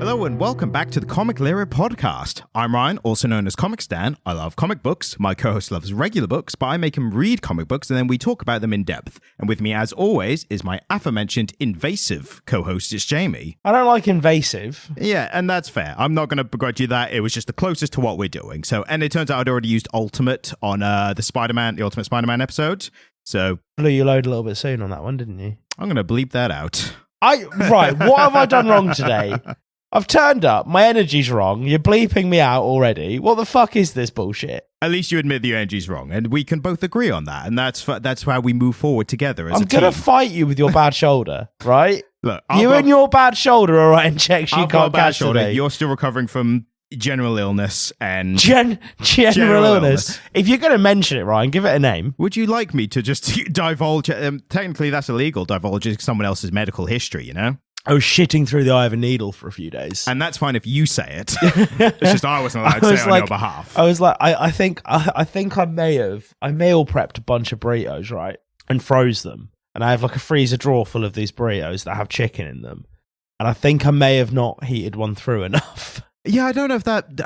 Hello and welcome back to the Comic Lyric Podcast. I'm Ryan, also known as Comic Stan. I love comic books. My co-host loves regular books, but I make him read comic books and then we talk about them in depth. And with me, as always, is my aforementioned invasive co-host, it's Jamie. I don't like invasive. Yeah, and that's fair. I'm not going to begrudge you that. It was just the closest to what we're doing. So, and it turns out I'd already used Ultimate on the Ultimate Spider-Man episode. So Blew your load a little bit soon on that one, didn't you? I'm going to bleep that out. Right, what have I done wrong today? I've turned up, my energy's wrong, you're bleeping me out already. What the fuck is this bullshit? At least you admit the energy's wrong, and we can both agree on that, and that's how we move forward together as a team. I'm going to fight you with your bad shoulder, right? Look, you and your bad shoulder are writing checks you can't cash today. You're still recovering from general illness and... General illness. If you're going to mention it, Ryan, give it a name. Would you like me to just divulge... technically, that's illegal, divulging someone else's medical history, you know? I was shitting through the eye of a needle for a few days. And that's fine if you say it. It's just I wasn't allowed to say it on your behalf. I was like, I think I may have prepped a bunch of burritos, right? And froze them. And I have like a freezer drawer full of these burritos that have chicken in them. And I think I may have not heated one through enough. Yeah, I don't know if that...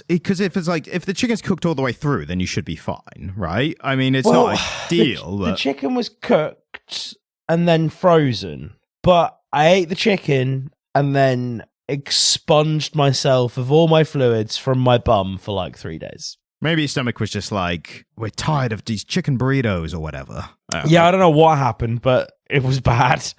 Because if the chicken's cooked all the way through, then you should be fine, right? I mean, it's not ideal. The chicken was cooked and then frozen. But I ate the chicken and then expunged myself of all my fluids from my bum for like 3 days. Maybe your stomach was just like, we're tired of these chicken burritos or whatever. I don't know what happened, but it was bad.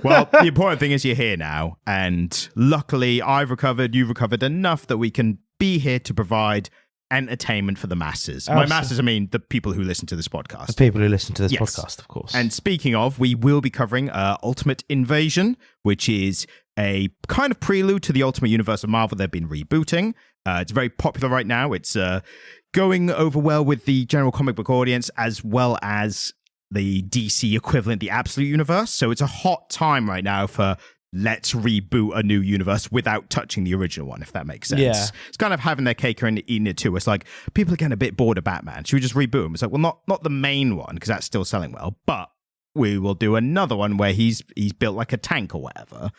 Well, the important thing is you're here now. And luckily, I've recovered, you've recovered enough that we can be here to provide entertainment for the masses. By masses, I mean the people who listen to this podcast. The people who listen to this podcast, of course. And speaking of, we will be covering Ultimate Invasion, which is a kind of prelude to the Ultimate Universe of Marvel they've been rebooting. It's very popular right now. It's going over well with the general comic book audience, as well as the DC equivalent, the Absolute Universe. So it's a hot time right now for let's reboot a new universe without touching the original one, if that makes sense. Yeah. It's kind of having their cake and eating it too. It's like, people are getting a bit bored of Batman. Should we just reboot him? It's like, well, not the main one, because that's still selling well, but we will do another one where he's built like a tank or whatever.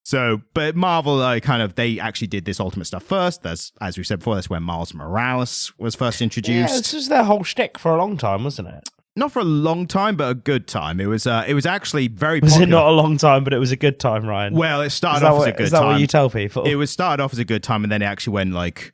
So, but Marvel, they actually did this Ultimate stuff first. That's, as we said before, that's where Miles Morales was first introduced. Yeah, this was their whole shtick for a long time, wasn't it? Not for a long time, but a good time. It was actually very popular. Was it not a long time, but it was a good time, Ryan? Well, it started off as a good time. Is that what you tell people? It was started off as a good time, and then it actually went like...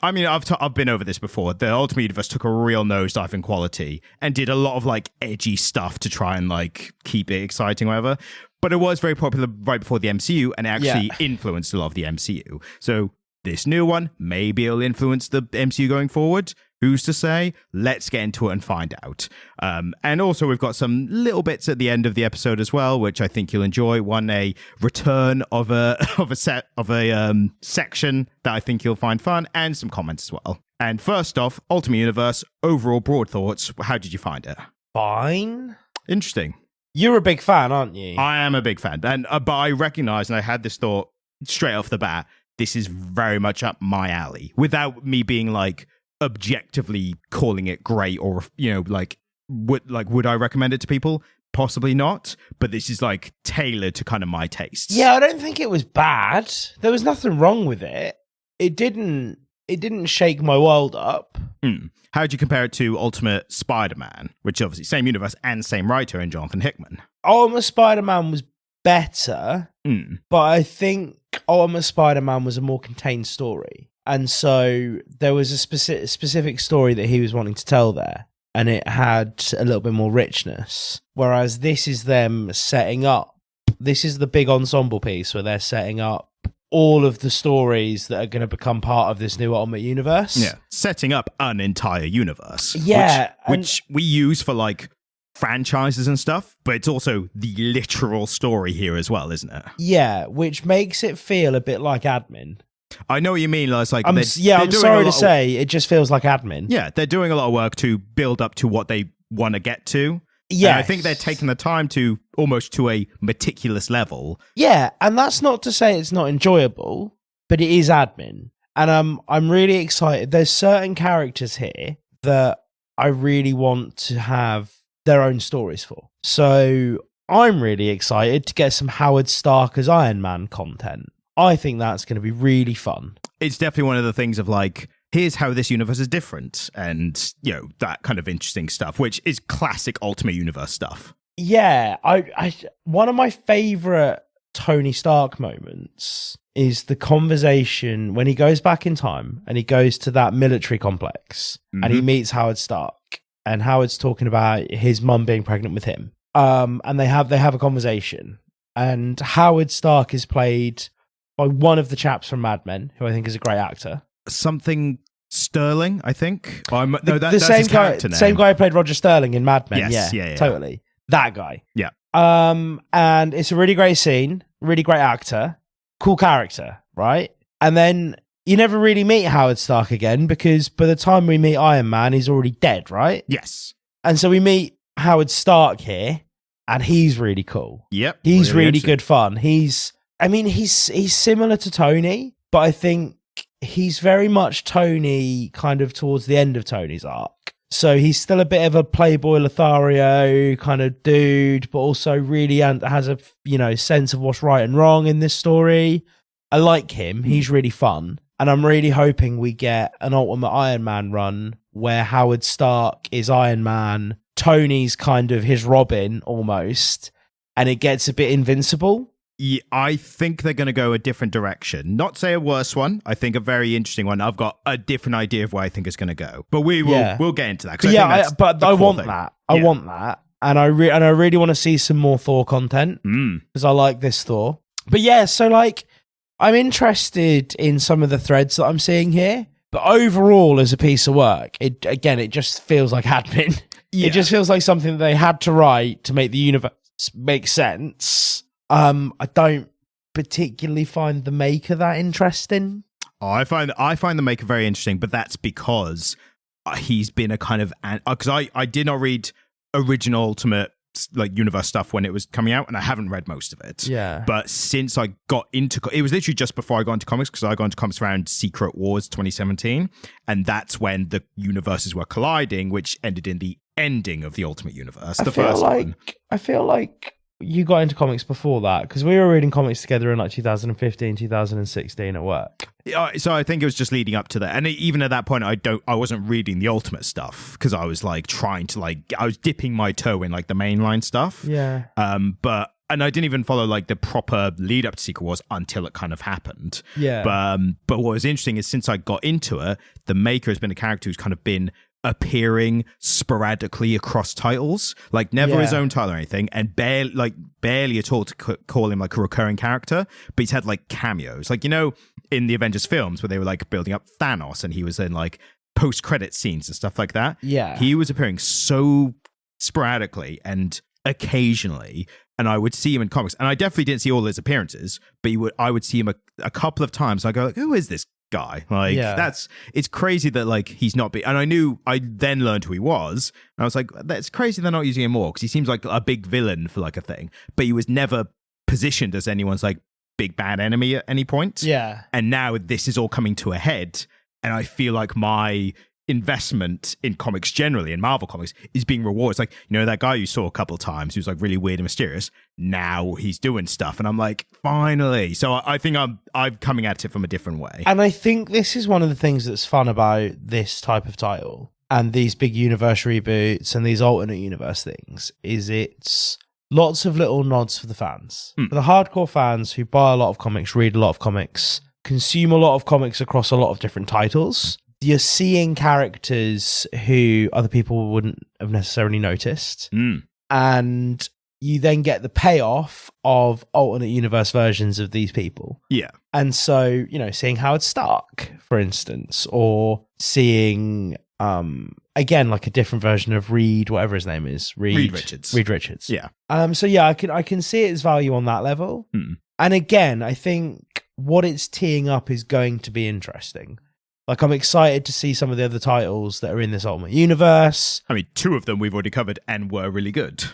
I mean, I've been over this before. The Ultimate Universe took a real nosedive in quality and did a lot of like edgy stuff to try and like keep it exciting, whatever. But it was very popular right before the MCU, and it actually influenced a lot of the MCU. So this new one, maybe it'll influence the MCU going forward. Who's to say? Let's get into it and find out. And also, we've got some little bits at the end of the episode as well, which I think you'll enjoy. One, a return of a section that I think you'll find fun, and some comments as well. And first off, Ultimate Universe, overall broad thoughts. How did you find it? Fine. Interesting. You're a big fan, aren't you? I am a big fan, and but I recognize, and I had this thought straight off the bat. This is very much up my alley, without me being like objectively calling it great, or would I recommend it to people? Possibly not, but this is like tailored to kind of my tastes. Yeah, I don't think it was bad. There was nothing wrong with it. It didn't shake my world up. How would you compare it to Ultimate Spider-Man, which obviously same universe and same writer in Jonathan Hickman? Ultimate Spider-Man was better, but I think Ultimate Spider-Man was a more contained story. And so there was a specific story that he was wanting to tell there, and it had a little bit more richness. Whereas this is them setting up, this is the big ensemble piece where they're setting up all of the stories that are going to become part of this new Ultimate Universe. Yeah, setting up an entire universe. Yeah. Which we use for like franchises and stuff, but it's also the literal story here as well, isn't it? Yeah, which makes it feel a bit like admin. I know what you mean. It's like I'm sorry to say, it just feels like admin. Yeah, they're doing a lot of work to build up to what they want to get to. Yeah, I think they're taking the time to almost to a meticulous level. Yeah, and that's not to say it's not enjoyable, but it is admin, and I'm really excited. There's certain characters here that I really want to have their own stories for. So I'm really excited to get some Howard Stark as Iron Man content. I think that's going to be really fun. It's definitely one of the things of like, here's how this universe is different, and that kind of interesting stuff, which is classic Ultimate Universe stuff. Yeah, I one of my favorite Tony Stark moments is the conversation when he goes back in time and he goes to that military complex and he meets Howard Stark, and Howard's talking about his mum being pregnant with him. And they have a conversation, and Howard Stark is played by one of the chaps from Mad Men, who I think is a great actor. Something Sterling, I think. The same guy, same guy who played Roger Sterling in Mad Men. Yes, yeah, totally. That guy. Yeah. And it's a really great scene, really great actor, cool character, right? And then you never really meet Howard Stark again, because by the time we meet Iron Man, he's already dead, right? Yes. And so we meet Howard Stark here, and he's really cool. Yep. He's really good fun. He's similar to Tony, but I think he's very much Tony kind of towards the end of Tony's arc. So he's still a bit of a Playboy Lothario kind of dude, but also really has a sense of what's right and wrong in this story. I like him. He's really fun. And I'm really hoping we get an Ultimate Iron Man run where Howard Stark is Iron Man, Tony's kind of his Robin almost, and it gets a bit Invincible. Yeah, I think they're going to go a different direction. Not say a worse one. I think a very interesting one. I've got a different idea of where I think it's going to go, but we'll get into that. I want that. I want that, and I really want to see some more Thor content because I like this Thor. But yeah, so like I'm interested in some of the threads that I'm seeing here, but overall, as a piece of work, it just feels like admin. Yeah. It just feels like something that they had to write to make the universe make sense. I don't particularly find the Maker that interesting. Oh, I find the Maker very interesting, but that's because he's been a kind of because I did not read original Ultimate Universe stuff when it was coming out, and I haven't read most of it. Yeah. But since I got into it was literally just before I got into comics, because I got into comics around Secret Wars 2017, and that's when the universes were colliding, which ended in the ending of the Ultimate Universe. I feel like you got into comics before that, because we were reading comics together in like 2015, 2016 at work. So I think it was just leading up to that, and even at that point, I wasn't reading the Ultimate stuff because I was like trying to I was dipping my toe in like the mainline stuff. Yeah. And I didn't even follow like the proper lead up to Secret Wars until it kind of happened. Yeah. But what was interesting is since I got into it, the Maker has been a character who's kind of been appearing sporadically across titles, like never his own title or anything, and barely at all to call him like a recurring character, but he's had like cameos, like in the Avengers films where they were like building up Thanos and he was in like post-credit scenes and stuff like that. Yeah, he was appearing so sporadically and occasionally, and I would see him in comics, and I definitely didn't see all his appearances, but I would see him a couple of times. I go like, who is this guy? Like, it's crazy that like he's not and I then learned who he was, and I was like, that's crazy they're not using him more, because he seems like a big villain for like a thing, but he was never positioned as anyone's like big bad enemy at any point. Yeah. And now this is all coming to a head, and I feel like my investment in comics generally, in Marvel comics, is being rewarded. It's like, that guy you saw a couple of times who's like really weird and mysterious, now he's doing stuff, and I'm like, finally. So I think I'm coming at it from a different way. And I think this is one of the things that's fun about this type of title and these big universe reboots and these alternate universe things, is it's lots of little nods for the fans. For the hardcore fans who buy a lot of comics, read a lot of comics, consume a lot of comics across a lot of different titles, you're seeing characters who other people wouldn't have necessarily noticed. And you then get the payoff of alternate universe versions of these people. Yeah. And so, seeing Howard Stark, for instance, or seeing, again, like a different version of Reed, whatever his name is. Reed Richards. Reed Richards. Yeah. So yeah, I can see its value on that level. And again, I think what it's teeing up is going to be interesting. Like, I'm excited to see some of the other titles that are in this Ultimate Universe. I mean, 2 of them we've already covered and were really good.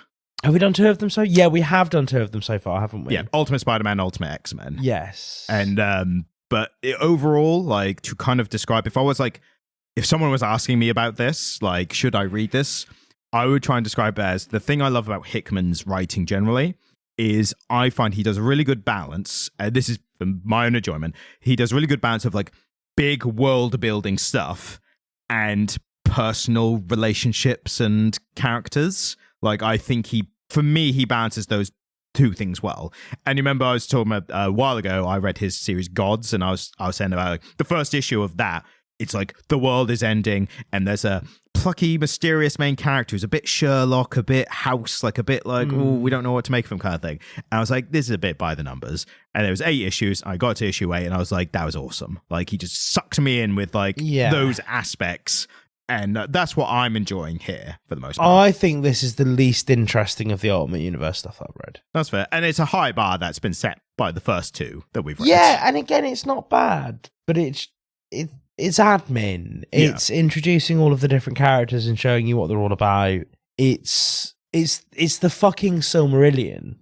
Have we done 2 of them Yeah, we have done 2 of them so far, haven't we? Yeah, Ultimate Spider-Man, Ultimate X-Men. Yes. And, but overall, like, to kind of describe, if someone was asking me about this, like, should I read this? I would try and describe it as the thing I love about Hickman's writing generally is I find he does a really good balance. This is for my own enjoyment. He does a really good balance of like big world building stuff and personal relationships and characters. Like, I think for me, he balances those two things well. And you remember I was talking about a while ago, I read his series Gods, and I was saying about like, the first issue of that. It's like the world is ending, and there's a plucky, mysterious main character who's a bit Sherlock, a bit House, like a bit like, oh, we don't know what to make of him kind of thing. And I was like, this is a bit by the numbers. And there was 8 issues. I got to issue 8, and I was like, that was awesome. Like, he just sucked me in with like those aspects. And that's what I'm enjoying here for the most part. I think this is the least interesting of the Ultimate Universe stuff I've read. That's fair. And it's a high bar that's been set by the first 2 that we've read. Yeah, and again, it's not bad, but it's admin. It's introducing all of the different characters and showing you what they're all about. It's the fucking Silmarillion.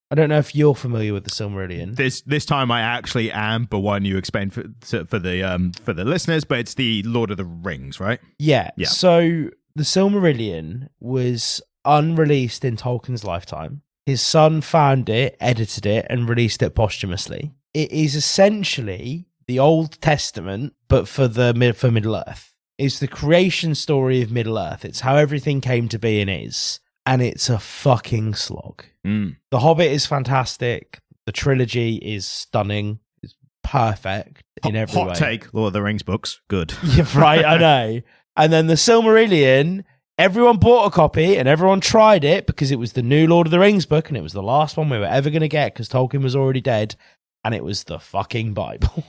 I don't know if you're familiar with the Silmarillion. This time I actually am, but one you explained for the listeners, but it's the Lord of the Rings, right? Yeah. So the Silmarillion was unreleased in Tolkien's lifetime. His son found it, edited it, and released it posthumously. It is essentially the Old Testament, but for Middle-earth. It's the creation story of Middle-earth. It's how everything came to be and is. And it's a fucking slog. The Hobbit is fantastic. The trilogy is stunning. It's perfect in every way. Hot take, Lord of the Rings books, good. Yeah, right, I know. And then the Silmarillion, everyone bought a copy and everyone tried it because it was the new Lord of the Rings book and it was the last one we were ever going to get because Tolkien was already dead. And it was the fucking Bible.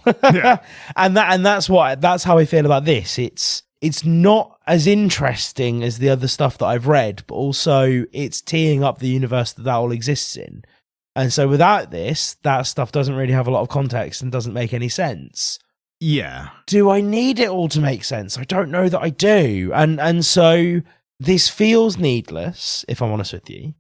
And that's how I feel about this. It's not as interesting as the other stuff that I've read, but also it's teeing up the universe that all exists in. And so without this, that stuff doesn't really have a lot of context and doesn't make any sense. Yeah. Do I need it all to make sense? I don't know that I do. And so this feels needless, if I'm honest with you.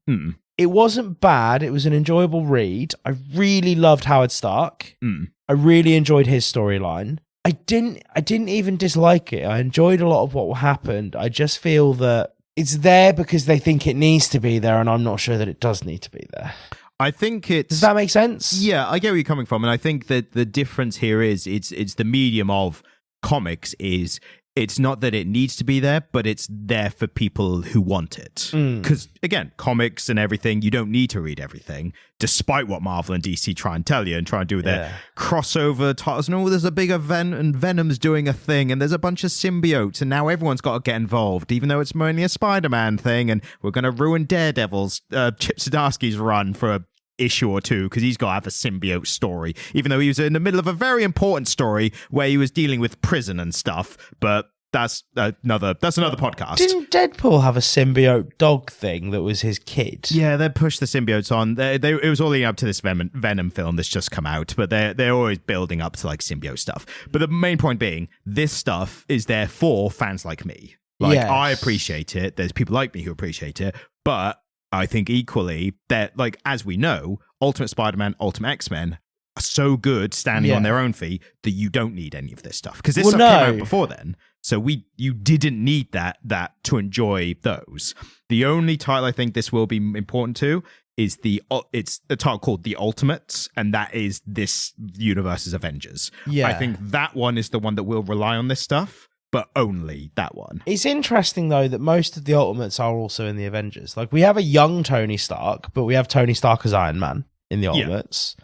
It wasn't bad. It was an enjoyable read. I really loved Howard Stark. I really enjoyed his storyline. I didn't even dislike it. I enjoyed a lot of what happened. I just feel that it's there because they think it needs to be there, and I'm not sure that it does need to be there. I think does that make sense? Yeah, I get where you're coming from, and I think that the difference here is it's the medium of comics is it's not that it needs to be there, but it's there for people who want it. Because, again, comics and everything, you don't need to read everything, despite what Marvel and DC try and tell you and try and do their crossover titles. No, there's a big event and Venom's doing a thing and there's a bunch of symbiotes and now everyone's got to get involved, even though it's mainly a Spider-Man thing and we're going to ruin Daredevil's, Chip Zdarsky's run for a issue or 2 because he's got to have a symbiote story, even though he was in the middle of a very important story where he was dealing with prison and stuff. But that's another podcast. Didn't Deadpool have a symbiote dog thing that was his kid? Yeah, they pushed the symbiotes on. It was all leading up to this Venom film that's just come out, but they're always building up to like symbiote stuff. But the main point being, this stuff is there for fans like me. Like, I appreciate it. There's people like me who appreciate it, but I think equally that, like, as we know, Ultimate Spider-Man, Ultimate X-Men are so good standing on their own feet that you don't need any of this stuff because this stuff came out before then. So you didn't need that to enjoy those. The only title I think this will be important to is it's a title called The Ultimates, and that is this universe's Avengers. Yeah. I think that one is the one that will rely on this stuff, but only that one. It's interesting, though, that most of the Ultimates are also in the Avengers. Like, we have a young Tony Stark, but we have Tony Stark as Iron Man in the Ultimates.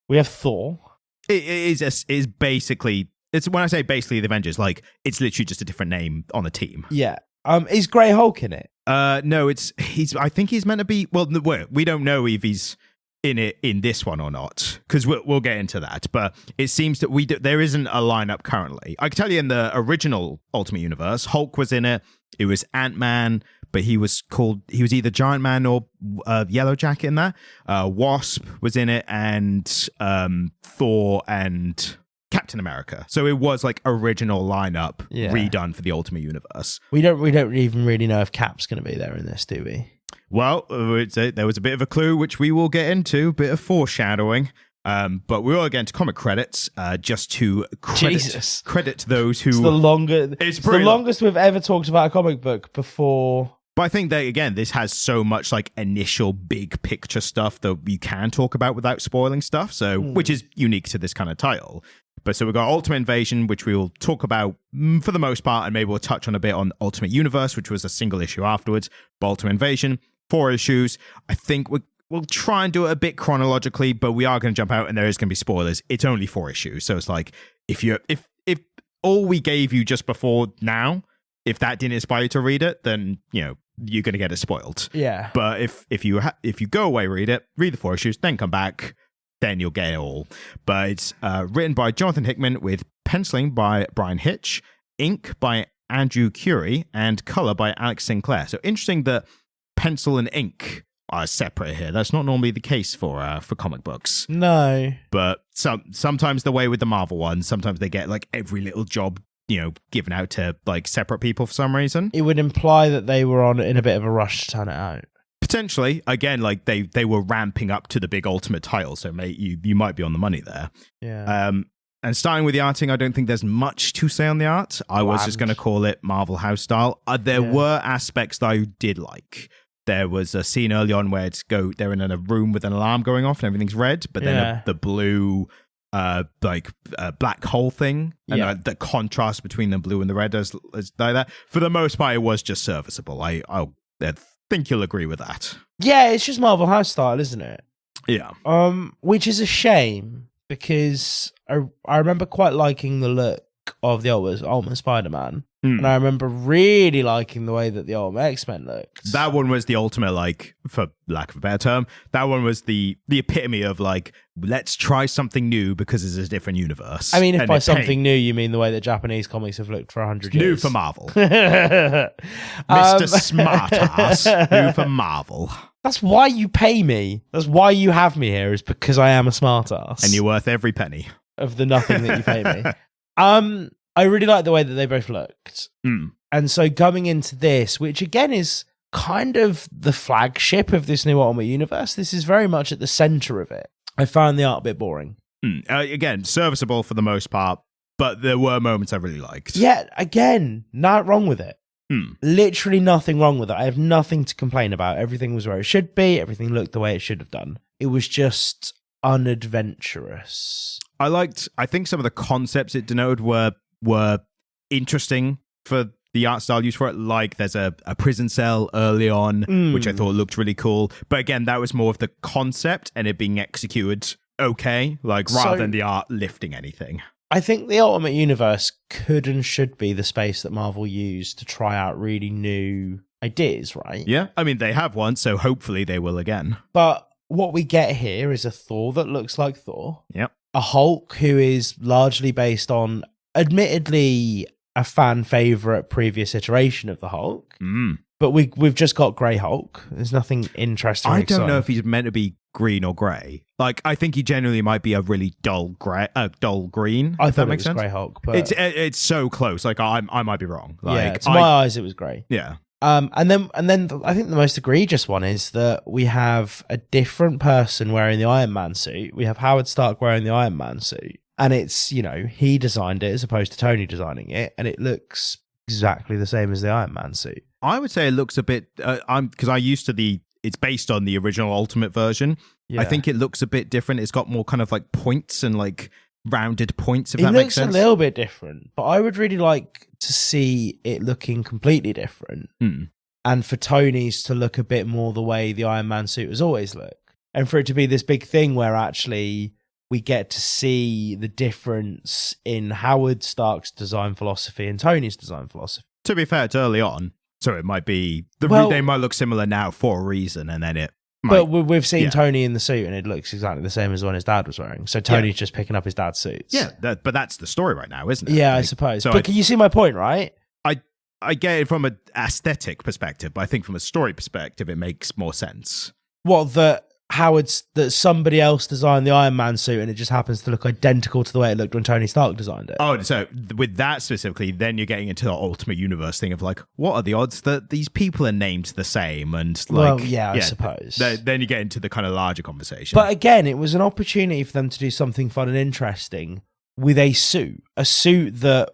We have Thor. It is basically... It's when I say basically the Avengers, like it's literally just a different name on the team. Yeah. Is Grey Hulk in it? No, I think he's meant to be. Well, we don't know if he's in it in this one or not because we'll get into that. But it seems that there isn't a lineup currently. I can tell you in the original Ultimate Universe, Hulk was in it. It was Ant-Man, but he was either Giant Man or Yellow Jacket in that. Wasp was in it, and Thor and Captain America. So it was like original lineup redone for the Ultimate Universe. We don't even really know if Cap's going to be there in this, do we? Well, there was a bit of a clue, which we will get into, a bit of foreshadowing. But we will get into comic credits just to credit those who... It's the longest we've ever talked about a comic book before But I think that, again, this has so much like initial big picture stuff that you can talk about without spoiling stuff, so which is unique to this kind of title. But so we've got Ultimate Invasion, which we will talk about for the most part, and maybe we'll touch on a bit on Ultimate Universe, which was a single issue afterwards. But Ultimate Invasion, 4 issues. I think we'll try and do it a bit chronologically, but we are going to jump out, and there is going to be spoilers. It's only 4 issues, so it's like if all we gave you just before now, if that didn't inspire you to read it, then you're going to get it spoiled. Yeah. But if you go away, read the 4 issues, then come back, then you'll get it all. But it's written by Jonathan Hickman with penciling by Bryan Hitch, ink by Andrew Currie, and color by Alex Sinclair. So interesting that pencil and ink are separate here. That's not normally the case for comic books. No. But sometimes the way with the Marvel ones, sometimes they get like every little job given out to like separate people for some reason. It would imply that they were in a bit of a rush to turn it out. Potentially, again, like they were ramping up to the big Ultimate title, so you might be on the money there. Yeah. And starting with the arting, I don't think there's much to say on the art. I was just going to call it Marvel House style. There were aspects that I did like. There was a scene early on where they're in a room with an alarm going off and everything's red, but then the blue black hole thing, and the contrast between the blue and the red is like that. For the most part, it was just serviceable. I think you'll agree with that. Yeah, it's just Marvel House style, isn't it? Yeah. Which is a shame because I remember quite liking the look of the Ultimate Spider-Man. And I remember really liking the way that the Ultimate X-Men looked. That one was the ultimate, like, for lack of a better term, that one was the epitome of, like, let's try something new because it's a different universe. I mean, if by something new you mean the way that Japanese comics have looked for 100 years. New for Marvel. Mr. Smartass. New for Marvel. That's why you pay me. That's why you have me here, is because I am a smartass. And you're worth every penny. Of the nothing that you pay me. I really like the way that they both looked. And so going into this, which again is kind of the flagship of this new Ultimate Universe, this is very much at the center of it. I found the art a bit boring. Again, serviceable for the most part, but there were moments I really liked. Yeah, again, not wrong with it. Literally nothing wrong with it. I have nothing to complain about. Everything was where it should be. Everything looked the way it should have done. It was just unadventurous. I think some of the concepts it denoted were interesting for the art style used for it. Like there's a prison cell early on, which I thought looked really cool. But again, that was more of the concept and it being executed okay, like rather than the art lifting anything. I think the Ultimate Universe could and should be the space that Marvel used to try out really new ideas, right? Yeah, I mean, they have one, so hopefully they will again. But what we get here is a Thor that looks like Thor. Yep. A Hulk who is largely based on, admittedly, a fan favorite previous iteration of the Hulk. But we've just got Grey Hulk. There's nothing interesting. I don't know if he's meant to be green or grey. Like, I think he generally might be a really dull green. I thought it was Grey Hulk, but it's so close. Like, I might be wrong. Like, yeah, to my eyes, it was grey. Yeah. And then I think the most egregious one is that we have a different person wearing the Iron Man suit. We have Howard Stark wearing the Iron Man suit. And it's, he designed it as opposed to Tony designing it. And it looks exactly the same as the Iron Man suit. I would say it looks a bit, because I used to it's based on the original Ultimate version. Yeah. I think it looks a bit different. It's got more kind of like points and like rounded points, if that makes sense. It looks a little bit different, but I would really like to see it looking completely different. And for Tony's to look a bit more the way the Iron Man suit has always looked. And for it to be this big thing where actually we get to see the difference in Howard Stark's design philosophy and Tony's design philosophy. To be fair, it's early on, so it might be they might look similar now for a reason, and then it might. But we've seen Tony in the suit, and it looks exactly the same as the one his dad was wearing. So Tony's just picking up his dad's suits. Yeah, but that's the story right now, isn't it? Yeah, I suppose. So but can you see my point, right? I get it from an aesthetic perspective, but I think from a story perspective, it makes more sense. What, that somebody else designed the Iron Man suit and it just happens to look identical to the way it looked when Tony Stark designed it? Oh, so with that specifically, then you're getting into the Ultimate Universe thing of like, what are the odds that these people are named the same? And like, well, yeah, I suppose. Then you get into the kind of larger conversation. But again, it was an opportunity for them to do something fun and interesting with a suit that,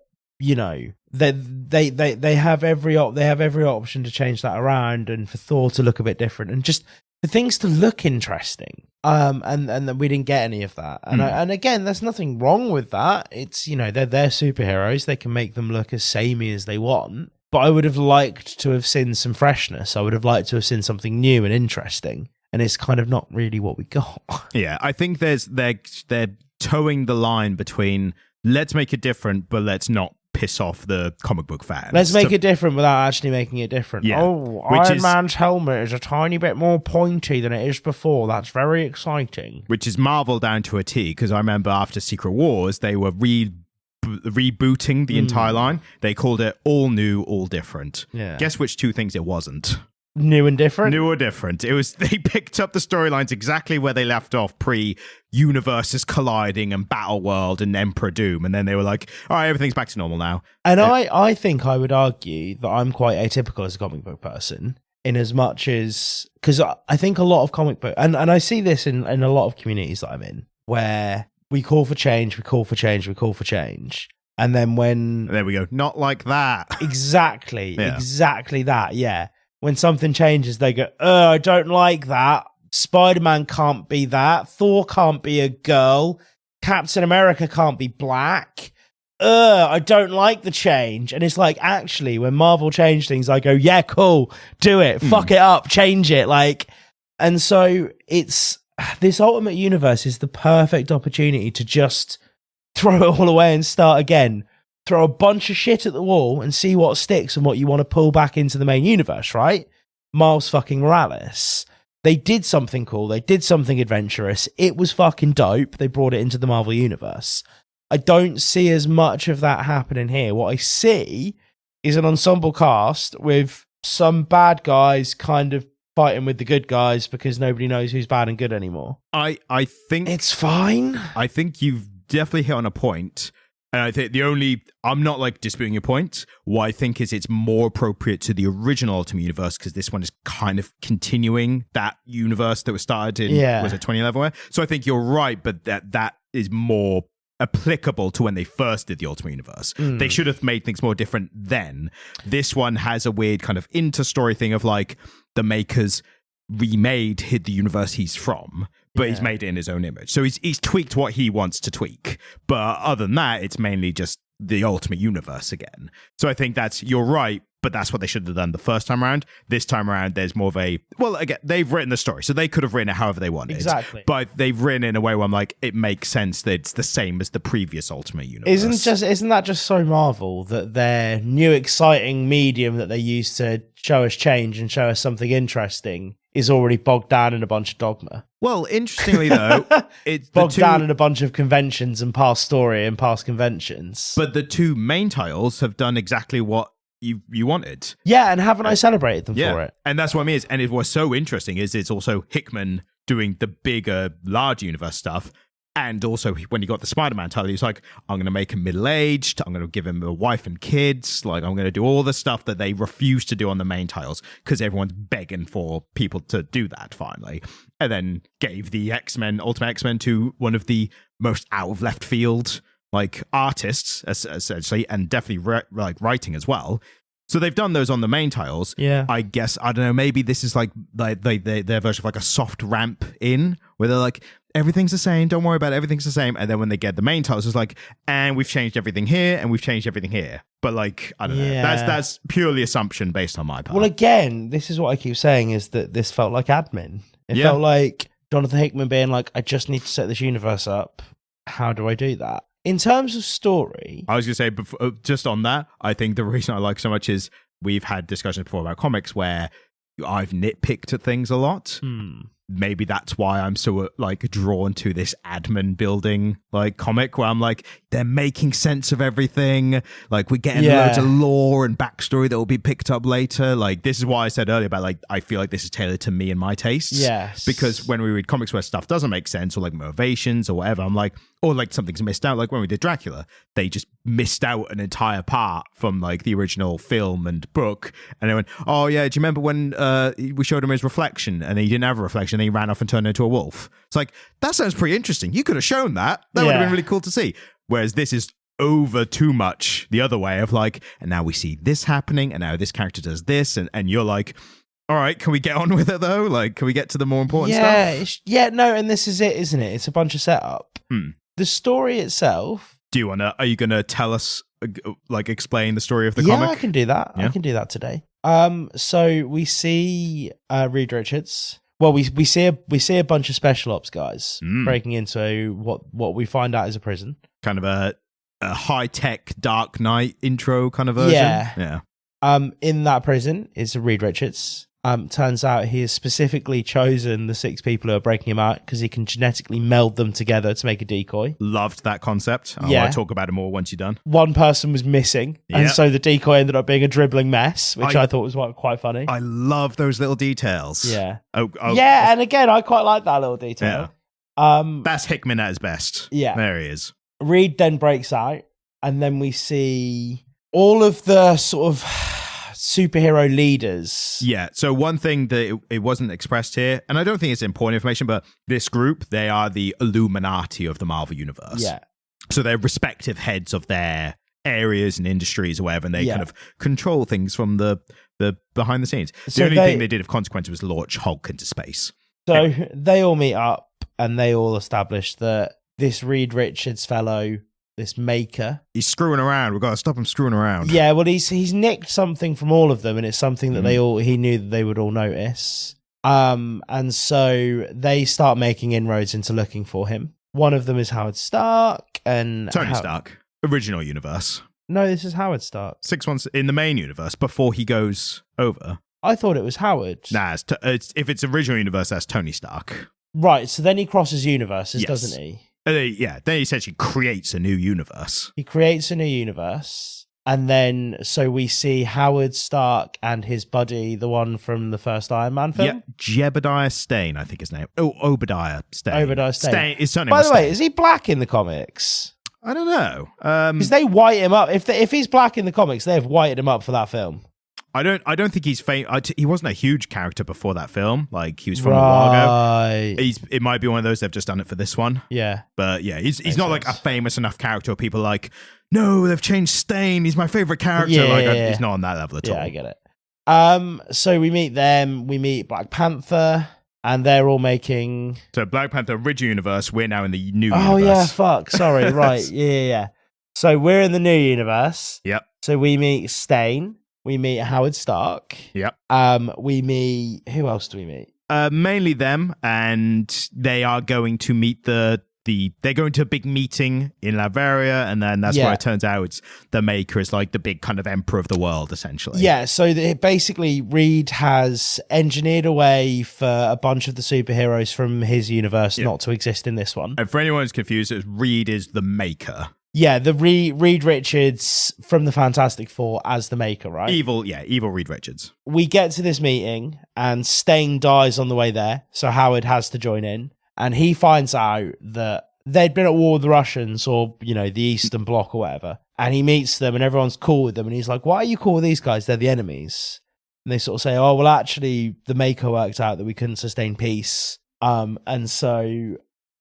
they have every option to change that around, and for Thor to look a bit different, and just for things to look interesting. And we didn't get any of that. And again, there's nothing wrong with that. It's, they're superheroes. They can make them look as samey as they want. But I would have liked to have seen some freshness. I would have liked to have seen something new and interesting. And it's kind of not really what we got. Yeah, I think they're towing the line between let's make it different, but let's not piss off the comic book fans. Let's make it different without actually making it different. Yeah. Iron Man's helmet is a tiny bit more pointy than it is before. That's very exciting. Which is Marvel down to a T, because I remember after Secret Wars, they were rebooting the entire line. They called it all new, all different. Yeah. Guess which two things it wasn't? New and different? New or different. It was, they picked up the storylines exactly where they left off pre-universes colliding and Battle World and Emperor Doom. And then they were like, all right, everything's back to normal now. And I think I would argue that I'm quite atypical as a comic book person, in as much as, because I think a lot of comic book, and I see this in a lot of communities that I'm in, where we call for change, we call for change, we call for change. And then when... There we go. Not like that. Exactly. Yeah. Exactly that, yeah. When something changes, they go, I don't like that. Spider-Man can't be that. Thor can't be a girl. Captain America can't be black. I don't like the change. And it's like, actually, when Marvel change things, I go, yeah, cool. Do it. Fuck it up. Change it. And so it's... This Ultimate Universe is the perfect opportunity to just throw it all away and start again. Throw a bunch of shit at the wall and see what sticks and what you want to pull back into the main universe, right? Miles fucking Morales. They did something cool. They did something adventurous. It was fucking dope. They brought it into the Marvel Universe. I don't see as much of that happening here. What I see is an ensemble cast with some bad guys kind of fighting with the good guys because nobody knows who's bad and good anymore. I think... It's fine. I think you've definitely hit on a point. And I think I'm not disputing your point. What I think is it's more appropriate to the original Ultimate Universe, because this one is kind of continuing that universe that was started in, was it 2011? So I think you're right, but that is more applicable to when they first did the Ultimate Universe. They should have made things more different then. This one has a weird kind of inter-story thing of the makers remade the universe he's from, but he's made it in his own image. So he's tweaked what he wants to tweak. But other than that, it's mainly just the Ultimate Universe again. So I think you're right, but that's what they should have done the first time around. This time around, there's more of again, they've written the story, so they could have written it however they wanted. Exactly. But they've written it in a way where I'm like, it makes sense that it's the same as the previous Ultimate Universe. Isn't that just so Marvel, that their new exciting medium that they use to show us change and show us something interesting is already bogged down in a bunch of dogma? Well, interestingly though, it's bogged down in a bunch of conventions and past story and past conventions. But the two main titles have done exactly what you wanted. Yeah, and haven't I celebrated them for it? And that's what I mean. And it was so interesting is it's also Hickman doing the bigger, large universe stuff. And also, when he got the Spider-Man title, he was like, I'm going to make him middle-aged. I'm going to give him a wife and kids. I'm going to do all the stuff that they refuse to do on the main titles because everyone's begging for people to do that finally. And then gave the X-Men, Ultimate X-Men, to one of the most out-of-left-field artists, essentially, and definitely writing as well. So they've done those on the main titles. Yeah. I guess, I don't know, maybe this is their version of a soft ramp in, where they're like, everything's the same, don't worry about it, everything's the same. And then when they get the main titles, it's and we've changed everything here, and we've changed everything here. But I don't know. That's purely assumption based on my part. Well, again, this is what I keep saying, is that this felt like admin. It felt like Jonathan Hickman being I just need to set this universe up. How do I do that? In terms of story... I was going to say, just on that, I think the reason I like so much is we've had discussions before about comics where I've nitpicked at things a lot. Maybe that's why I'm so drawn to this admin building comic, where I'm they're making sense of everything. We're getting loads of lore and backstory that will be picked up later. This is why I said earlier about I feel like this is tailored to me and my tastes. Yes. Because when we read comics where stuff doesn't make sense, or motivations or whatever, I'm or something's missed out. When we did Dracula, they just missed out an entire part from the original film and book, and they went, oh yeah, do you remember when we showed him his reflection and he didn't have a reflection and he ran off and turned into a wolf? It's that sounds pretty interesting. You could have shown that. That would have been really cool to see. Whereas this is over too much the other way of like, and now we see this happening, and now this character does this, and you're like, all right, can we get on with it though? Like, can we get to the more important stuff? No, and this is it, isn't it? It's a bunch of setup. The story itself. Are you gonna tell us, like, explain the story of the comic? Yeah, I can do that. I can do that today. So we see Reed Richards. Well, we see a bunch of special ops guys breaking into what we find out is a prison. Kind of a high-tech Dark Knight intro kind of version. Yeah. In that prison is Reed Richards. Turns out he has specifically chosen the 6 people who are breaking him out because he can genetically meld them together to make a decoy. Loved that concept. I want to talk about it more once you're done. One person was missing, and so the decoy ended up being a dribbling mess, which I thought was quite funny. I love those little details. Yeah. Yeah, and again, I quite like that little detail. Yeah. That's Hickman at his best. Yeah. There he is. Reed then breaks out, and then we see all of the sort of superhero leaders. Yeah, so one thing that it wasn't expressed here, and I don't think it's important information, but this group, they are the Illuminati of the Marvel Universe. Yeah. So they're respective heads of their areas and industries or whatever, and they kind of control things from the behind the scenes. The only thing they did of consequence was launch Hulk into space. So they all meet up, and they all establish that this Reed Richards fellow, this maker, he's screwing around. We've got to stop him screwing around. Yeah, well, he's nicked something from all of them, and it's something that he knew that they would all notice. And so they start making inroads into looking for him. One of them is Howard Stark and Tony Stark, original universe. No, this is Howard Stark. 6 months in the main universe before he goes over. I thought it was Howard. Nah, if it's original universe, that's Tony Stark. Right, so then he crosses universes, doesn't he? Then he essentially creates a new universe. He creates a new universe, and then so we see Howard Stark and his buddy, the one from the first Iron Man film. Yeah, Jebediah Stane, I think his name. Oh, Obadiah Stane. Obadiah Stane. His surname. By the way, is he black in the comics? I don't know. Because they white him up. If he's black in the comics, they have whited him up for that film. I don't think he's famous. He wasn't a huge character before that film. Like, he was from a while ago. It might be one of those they've just done it for this one. Yeah. But yeah, he's not like a famous enough character where people are like, no, they've changed Stane. He's my favorite character. He's not on that level at all. Yeah, I get it. So we meet them. We meet Black Panther, and they're all making. So Black Panther original universe. We're now in the new universe. Oh yeah, fuck. Sorry. Right. Yeah. So we're in the new universe. Yep. So we meet Stane. We meet Howard Stark. Yep. We meet... Who else do we meet? Mainly them, and they are going to meet they're going to a big meeting in Latveria, and then that's where it turns out it's the Maker is like the big kind of emperor of the world, essentially. Yeah, so basically Reed has engineered a way for a bunch of the superheroes from his universe not to exist in this one. And for anyone who's confused, Reed is the Maker. Yeah, the Reed Richards from the Fantastic Four as the Maker, right? Evil Reed Richards. We get to this meeting, and Stane dies on the way there, so Howard has to join in, and he finds out that they'd been at war with the Russians, or, the Eastern Bloc or whatever, and he meets them, and everyone's cool with them, and he's like, why are you cool with these guys? They're the enemies. And they sort of say, oh, well, actually, the Maker worked out that we couldn't sustain peace, and so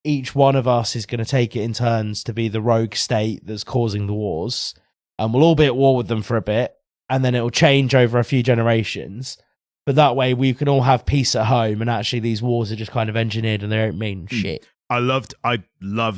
each one of us is going to take it in turns to be the rogue state that's causing the wars. And we'll all be at war with them for a bit. And then it'll change over a few generations. But that way we can all have peace at home. And actually these wars are just kind of engineered and they don't mean shit. I love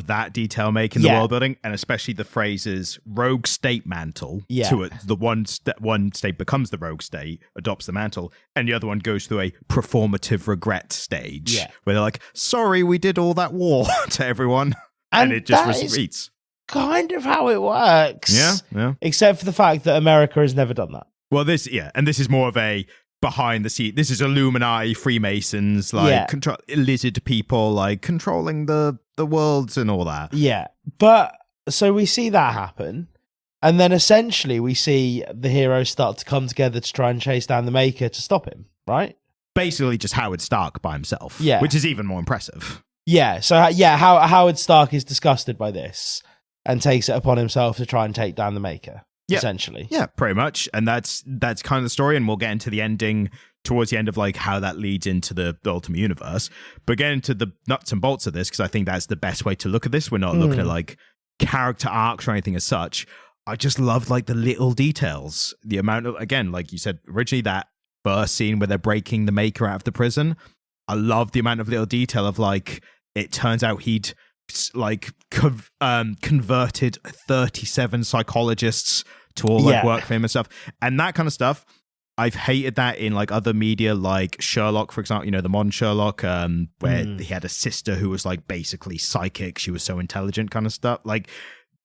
that detail making the world building, and especially the phrases rogue state mantle to it. The one state becomes the rogue state, adopts the mantle, and the other one goes through a performative regret stage where they're like, sorry, we did all that war to everyone. And it just retreats. Kind of how it works. Yeah. Except for the fact that America has never done that. Well, this is more of a behind the scene. This is Illuminati, Freemasons, lizard people, like controlling the worlds and all that. Yeah, but so we see that happen, and then essentially we see the heroes start to come together to try and chase down the Maker to stop him. Right? Basically, just Howard Stark by himself. Yeah, which is even more impressive. Yeah. So Howard Stark is disgusted by this and takes it upon himself to try and take down the Maker. Yeah. Essentially. Yeah, pretty much. And that's kind of the story, and we'll get into the ending towards the end of like how that leads into the Ultimate Universe. But get into the nuts and bolts of this, because I think that's the best way to look at this. We're not looking at like character arcs or anything as such. I just loved like the little details. The amount of, again, like you said originally, that first scene where they're breaking the Maker out of the prison. I love the amount of little detail of like, it turns out he'd like converted 37 psychologists to all like work for him and stuff. And that kind of stuff, I've hated that in like other media, like Sherlock, for example, you know, the modern Sherlock, where he had a sister who was like basically psychic. She was so intelligent kind of stuff. Like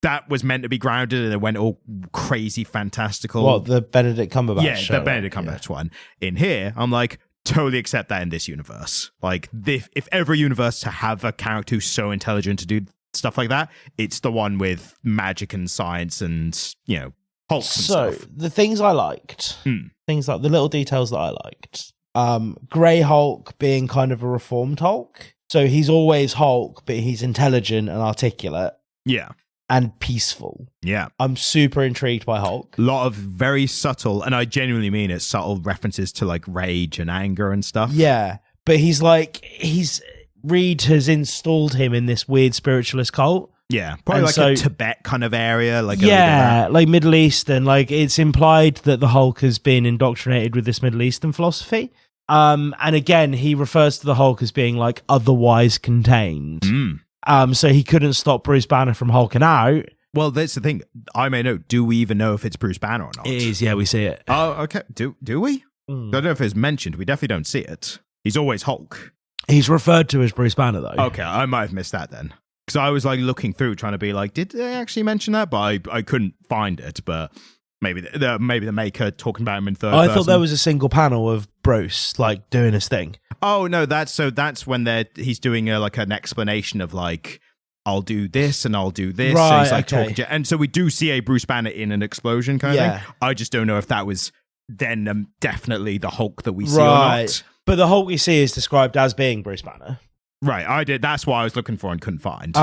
that was meant to be grounded and it went all crazy fantastical. What, the Benedict Cumberbatch? Yeah, Sherlock, the Benedict Cumberbatch one. In here, I'm like, totally accept that in this universe. Like if ever a universe to have a character who's so intelligent to do stuff like that, it's the one with magic and science and, you know, Hulk and stuff. The things I liked, things like the little details that I liked. Grey Hulk being kind of a reformed Hulk. So he's always Hulk, but he's intelligent and articulate. Yeah. And peaceful. Yeah. I'm super intrigued by Hulk. A lot of very subtle, and I genuinely mean it, subtle references to like rage and anger and stuff. Yeah. But Reed has installed him in this weird spiritualist cult. Yeah, probably like a Tibet kind of area. Like like Middle Eastern. Like it's implied that the Hulk has been indoctrinated with this Middle Eastern philosophy. And again, he refers to the Hulk as being like otherwise contained. So he couldn't stop Bruce Banner from hulking out. Well, that's the thing. I may know. Do we even know if it's Bruce Banner or not? It is. Yeah, we see it. Oh, okay. Do we? I don't know if it's mentioned. We definitely don't see it. He's always Hulk. He's referred to as Bruce Banner, though. Okay, I might have missed that then. Because I was like looking through, trying to be like, did they actually mention that? But I couldn't find it. But maybe the Maker talking about him in third person. I thought there was a single panel of Bruce like doing his thing. Oh no, that's when he's doing like an explanation of like, I'll do this and I'll do this. Right, and he's like okay. talking and so we do see a Bruce Banner in an explosion kind of thing. I just don't know if that was then definitely the Hulk that we see or not. But the Hulk we see is described as being Bruce Banner. Right, I did. That's what I was looking for and couldn't find.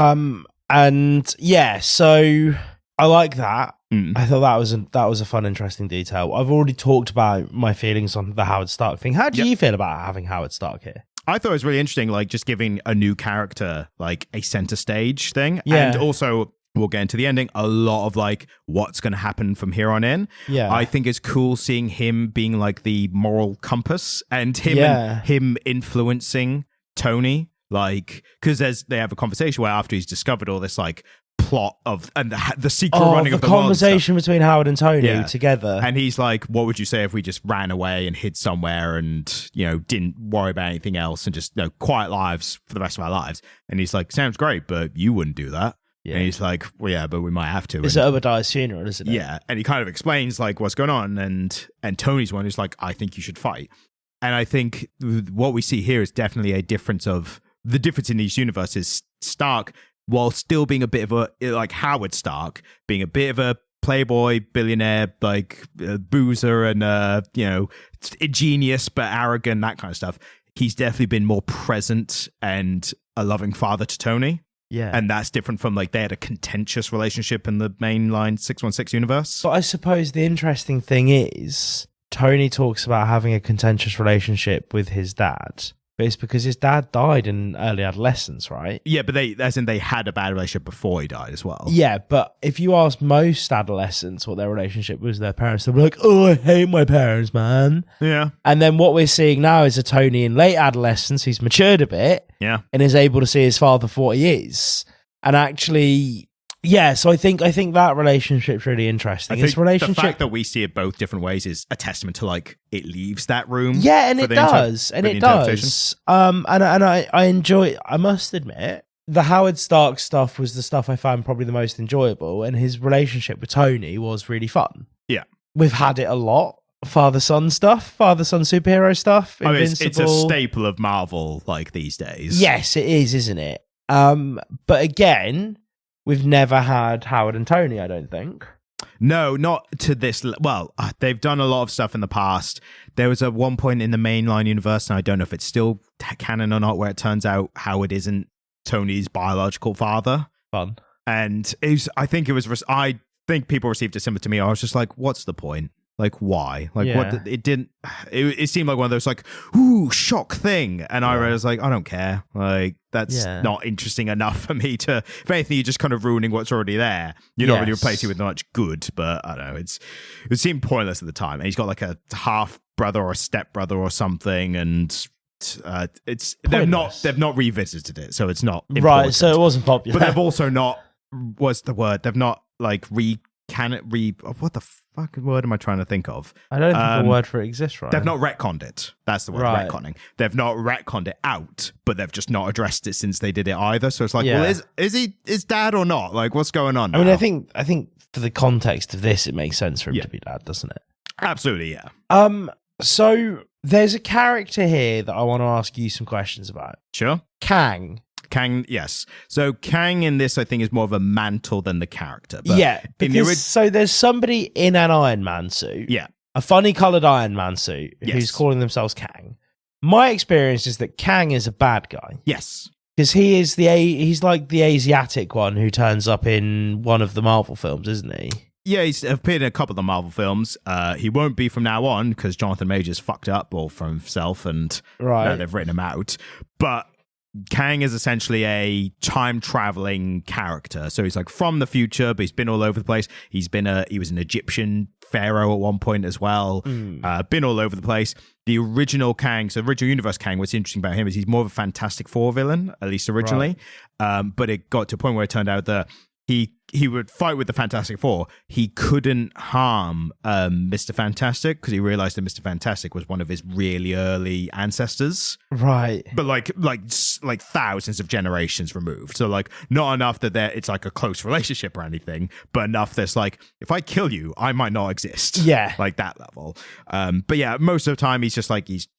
And yeah, so I like that. I thought that was a fun, interesting detail. I've already talked about my feelings on the Howard Stark thing. How do you feel about having Howard Stark here? I thought it was really interesting, like just giving a new character like a center stage thing, and also we'll get into the ending. A lot of like what's going to happen from here on in. Yeah, I think it's cool seeing him being like the moral compass and him influencing Tony. Like, because they have a conversation where after he's discovered all this like plot of and the secret running of the conversation between Howard and Tony together, and he's like, "What would you say if we just ran away and hid somewhere and didn't worry about anything else and just quiet lives for the rest of our lives?" And he's like, "Sounds great, but you wouldn't do that." Yeah. And he's like, "Well, yeah, but we might have to." It's Obadiah's funeral, isn't it? Yeah, and he kind of explains like what's going on, and Tony's one who's like, "I think you should fight." And I think what we see here is definitely a difference of. The difference in these universes, Stark, while still being a bit of a, like Howard Stark, being a bit of a playboy, billionaire, like boozer and, ingenious but arrogant, that kind of stuff, he's definitely been more present and a loving father to Tony. Yeah. And that's different from like they had a contentious relationship in the mainline 616 universe. But I suppose the interesting thing is Tony talks about having a contentious relationship with his dad. But it's because his dad died in early adolescence, right? Yeah, but they had a bad relationship before he died as well. Yeah, but if you ask most adolescents what their relationship was with their parents, they'll be like, "Oh, I hate my parents, man." Yeah. And then what we're seeing now is a Tony in late adolescence who's matured a bit. Yeah. And is able to see his father for what he is. And actually... Yeah, so I think that relationship's really interesting. The fact that we see it both different ways is a testament to like it leaves that room. Yeah, and it does, and I enjoy. I must admit, the Howard Stark stuff was the stuff I found probably the most enjoyable, and his relationship with Tony was really fun. Yeah, we've had it a lot. Father-son stuff, father-son superhero stuff. I mean, it's a staple of Marvel like these days. Yes, it is, isn't it? But again. We've never had Howard and Tony, I don't think. No, not to this. Well, they've done a lot of stuff in the past. There was at one point in the mainline universe, and I don't know if it's still canon or not, where it turns out Howard isn't Tony's biological father. Fun. And I think people received it similar to me. I was just like, what's the point? Like, why? Like, Yeah. what? It didn't. It seemed like one of those like, ooh, shock thing. And I was like, I don't care. Like, that's not interesting enough for me to. If anything, you're just kind of ruining what's already there. You're not really replacing it with much good. But I don't know. It seemed pointless at the time. And he's got like a half brother or a step brother or something, and they've not revisited it, so it's not important. Right. So it wasn't popular. But they've also not. What's the word? They've not like what the fuck word am I trying to think of? I don't think the word for it exists, right? They've not retconned it. That's the word, retconning. They've not retconned it out, but they've just not addressed it since they did it either. So it's like, well, is dad or not? Like, what's going on now? I mean, I think for the context of this, it makes sense for him to be dad, doesn't it? Absolutely, yeah. So there's a character here that I want to ask you some questions about. Sure. Kang, yes. So Kang in this, I think, is more of a mantle than the character. But because so there's somebody in an Iron Man suit. Yeah. A funny coloured Iron Man suit who's calling themselves Kang. My experience is that Kang is a bad guy. Yes. Because he's like the Asiatic one who turns up in one of the Marvel films, isn't he? Yeah, he's appeared in a couple of the Marvel films. He won't be from now on because Jonathan Majors fucked up all for himself and they've written him out. But Kang is essentially a time-traveling character. So he's like from the future, but he's been all over the place. He was an Egyptian pharaoh at one point as well. Been all over the place. The original Kang, so original universe Kang, what's interesting about him is he's more of a Fantastic Four villain, at least originally. Right. But it got to a point where it turned out that he would fight with the Fantastic Four. He couldn't harm Mr. Fantastic because he realized that Mr. Fantastic was one of his really early ancestors. Right. But like thousands of generations removed. So like not enough that it's like a close relationship or anything, but enough that's like, if I kill you, I might not exist. Yeah. Like that level. But yeah, most of the time he's just like, he's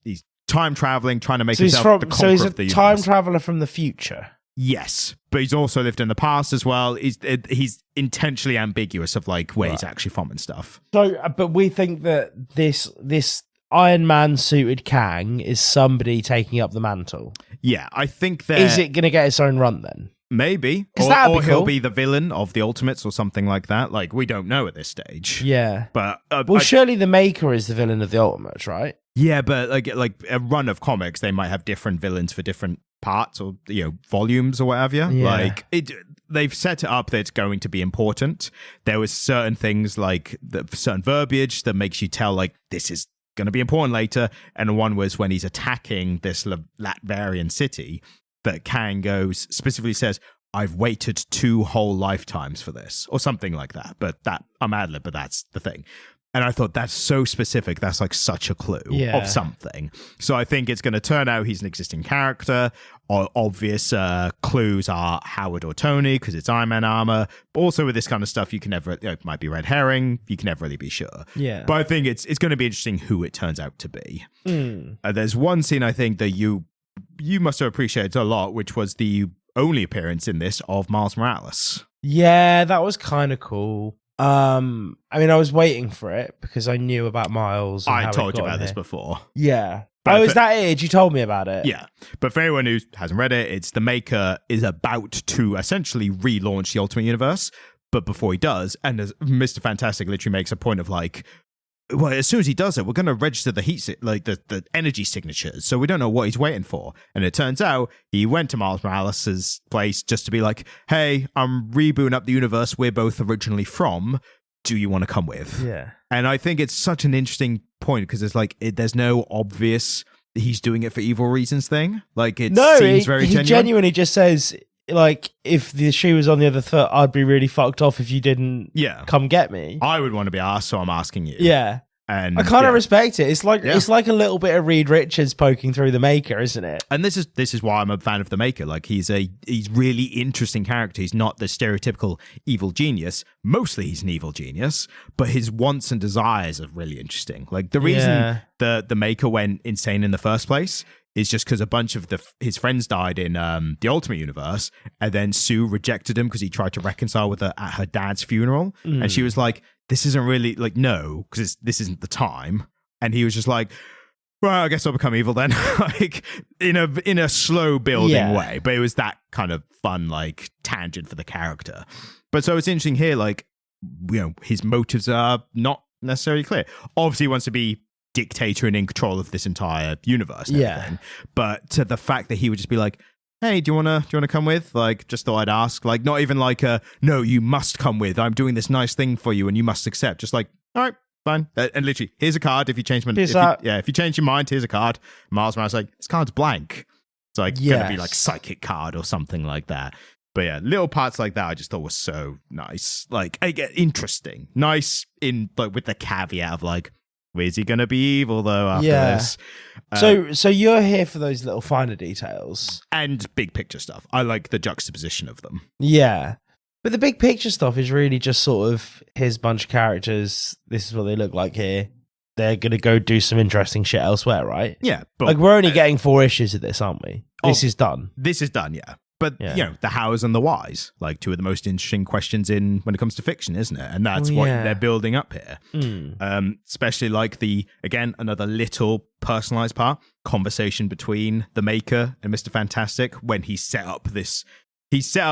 time traveling, trying to make himself the conqueror of the universe. So he's a time traveler from the future. Yes, but he's also lived in the past as well. He's intentionally ambiguous of like where he's actually from and stuff. So, but we think that this Iron Man suited Kang is somebody taking up the mantle. Yeah, I think that is it going to get its own run then? Maybe, or he'll be the villain of the Ultimates or something like that. Like we don't know at this stage. Yeah, but surely the Maker is the villain of the Ultimates, right? Yeah, but like a run of comics, they might have different villains for different parts or volumes or whatever. Yeah. Like they've set it up that it's going to be important. There was certain things like certain verbiage that makes you tell like this is going to be important later. And one was when he's attacking this Latvarian city that Kang specifically says, I've waited 2 whole lifetimes for this or something like that. But I'm ad-lib, but that's the thing. And I thought that's so specific. That's like such a clue of something. So I think it's going to turn out he's an existing character. Obvious clues are Howard or Tony because it's Iron Man armor. But also with this kind of stuff, you can never, it might be red herring. You can never really be sure. Yeah. But I think it's going to be interesting who it turns out to be. There's one scene I think that you must have appreciated a lot, which was the only appearance in this of Miles Morales. Yeah, that was kind of cool. I mean, I was waiting for it because I knew about Miles. And I told you about this before. Yeah. But is that it? You told me about it. Yeah. But for anyone who hasn't read it, it's the Maker is about to essentially relaunch the Ultimate Universe. But before he does, and as Mr. Fantastic literally makes a point of like, well, as soon as he does it, we're going to register the the energy signatures. So we don't know what he's waiting for. And it turns out he went to Miles Morales' place just to be like, hey, I'm rebooting up the universe we're both originally from. Do you want to come with? Yeah. And I think it's such an interesting point because it's like, there's no obvious he's doing it for evil reasons thing. Like seems very genuine. He genuinely just says, like, if the shoe was on the other foot, I'd be really fucked off if you didn't come get me. I would want to be asked, so I'm asking you. Yeah. And I kind of respect it. It's like a little bit of Reed Richards poking through the Maker, isn't it? And this is why I'm a fan of the Maker. Like he's really interesting character. He's not the stereotypical evil genius. Mostly he's an evil genius, but his wants and desires are really interesting. Like the reason the Maker went insane in the first place is just because a bunch of his friends died in the Ultimate Universe, and then Sue rejected him because he tried to reconcile with her at her dad's funeral, and she was like, this isn't really like, no, because this isn't the time. And he was just like, well, I guess I'll become evil then. Like in a slow building way. But it was that kind of fun, like tangent for the character. But so it's interesting here, like, his motives are not necessarily clear. Obviously, he wants to be dictator and in control of this entire universe. And everything. But the fact that he would just be like, hey, do you wanna come with? Like, just thought I'd ask. Like, not even like no, you must come with. I'm doing this nice thing for you and you must accept. Just like, all right, fine. And literally, here's a card. If you change if you change your mind, here's a card. Miles Morales like, this card's blank. It's like gonna be like psychic card or something like that. But yeah, little parts like that I just thought was so nice. Like, interesting. Nice in like with the caveat of like, is he going to be evil though after this? So you're here for those little finer details and big picture stuff. I like the juxtaposition of them. Yeah, but the big picture stuff is really just sort of here's a bunch of characters. This is what they look like here. They're going to go do some interesting shit elsewhere, right? Yeah, but like we're only getting 4 issues of this, aren't we? This is done. This is done. Yeah. But, you know, the hows and the whys, like 2 of the most interesting questions when it comes to fiction, isn't it? And that's what they're building up here. Especially like again, another little personalized part, conversation between the Maker and Mr. Fantastic when he set up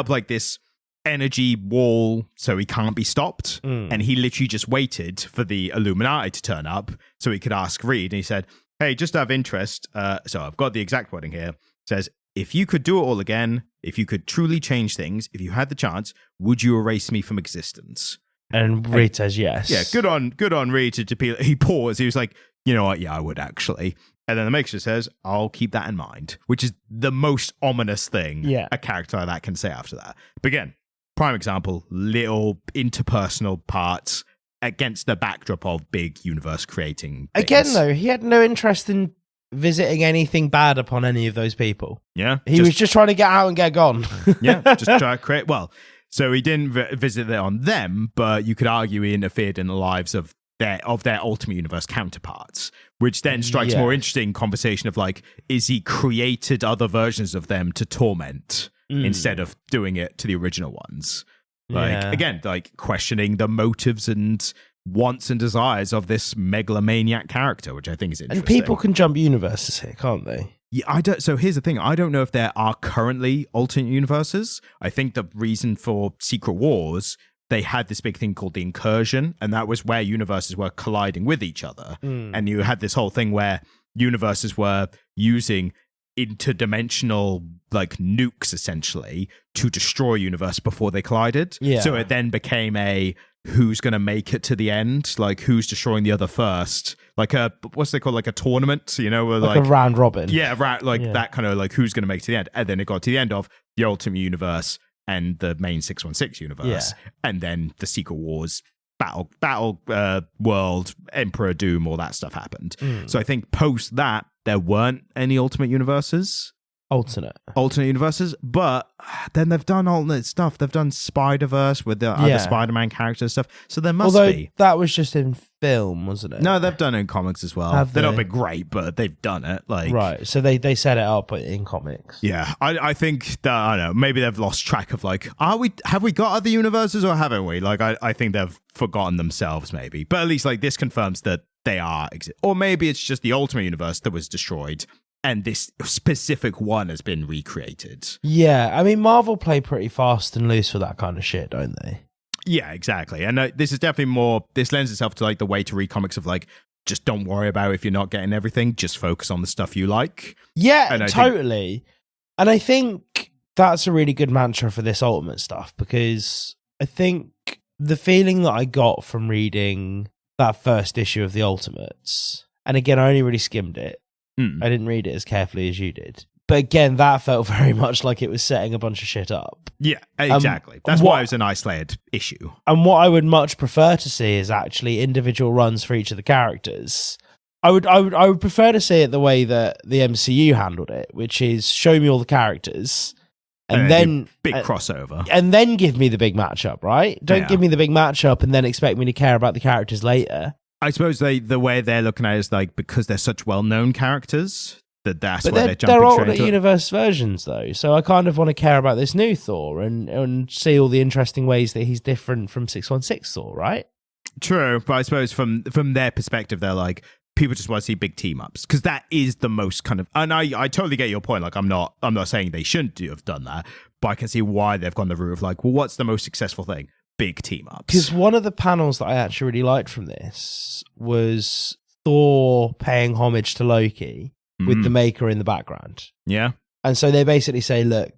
like this energy wall so he can't be stopped. And he literally just waited for the Illuminati to turn up so he could ask Reed. And he said, hey, just out of interest, so I've got the exact wording here. It says, if you could do it all again, if you could truly change things, if you had the chance, would you erase me from existence? And Reed says yes. Yeah, good on Reed to he paused. He was like, you know what? Yeah, I would actually. And then the Maker says, I'll keep that in mind, which is the most ominous thing a character like that can say after that. But again, prime example, little interpersonal parts against the backdrop of big universe creating things. Again, though, he had no interest in visiting anything bad upon any of those people. Yeah. He was just trying to get out and get gone. Yeah, just try to create... Well, so he didn't visit it on them, but you could argue he interfered in the lives of their Ultimate Universe counterparts, which then strikes more interesting conversation of like, is he created other versions of them to torment instead of doing it to the original ones? Like, again, like questioning the motives and wants and desires of this megalomaniac character, which I think is interesting. And people can jump universes here, can't they? Yeah, so here's the thing. I don't know if there are currently alternate universes. I think the reason for Secret Wars, they had this big thing called the Incursion, and that was where universes were colliding with each other. And you had this whole thing where universes were using interdimensional like nukes essentially to destroy a universe before they collided. Yeah. So it then became who's going to make it to the end, like who's destroying the other first, like what's they called, like a tournament, you know, where like a round robin. Yeah, that kind of like who's going to make it to the end. And then it got to the end of the Ultimate Universe and the main 616 universe, and then the Secret Wars battle world, Emperor Doom, all that stuff happened. So I think post that there weren't any alternate universes, but then they've done alternate stuff. They've done Spider-Verse with the other Spider-Man characters stuff, so there must be. That was just in film, wasn't it? No, they've done it in comics as well. They're not been great, but they've done it. Like, right, so they set it up in comics. Yeah, I think that, I don't know, maybe they've lost track of like, have we got other universes or haven't we? Like, I think they've forgotten themselves maybe, but at least like this confirms that they are or maybe it's just the Ultimate Universe that was destroyed and this specific one has been recreated. Yeah, I mean, Marvel play pretty fast and loose for that kind of shit, don't they? Yeah, exactly. And this is definitely this lends itself to like the way to read comics of like, just don't worry about if you're not getting everything, just focus on the stuff you like. Yeah, totally. And I think that's a really good mantra for this Ultimate stuff, because I think the feeling that I got from reading that first issue of the Ultimates, and again, I only really skimmed it. I didn't read it as carefully as you did. But again, that felt very much like it was setting a bunch of shit up. Yeah, exactly. That's why it was an isolated issue. And what I would much prefer to see is actually individual runs for each of the characters. I would prefer to see it the way that the MCU handled it, which is show me all the characters and then big crossover. And then give me the big matchup, right? Don't give me the big matchup and then expect me to care about the characters later. I suppose the way they're looking at it is like, because they're such well-known characters, that's why they're jumping they're alternate universe versions, though. So I kind of want to care about this new Thor and see all the interesting ways that he's different from 616 Thor, right? True, but I suppose from their perspective, they're like, people just want to see big team-ups, because that is the most kind of... And I totally get your point. Like, I'm not saying they shouldn't have done that, but I can see why they've gone the route of like, well, what's the most successful thing? big team-ups. Because one of the panels that I actually really liked from this was Thor paying homage to Loki with the Maker in the background. Yeah. And so they basically say, look,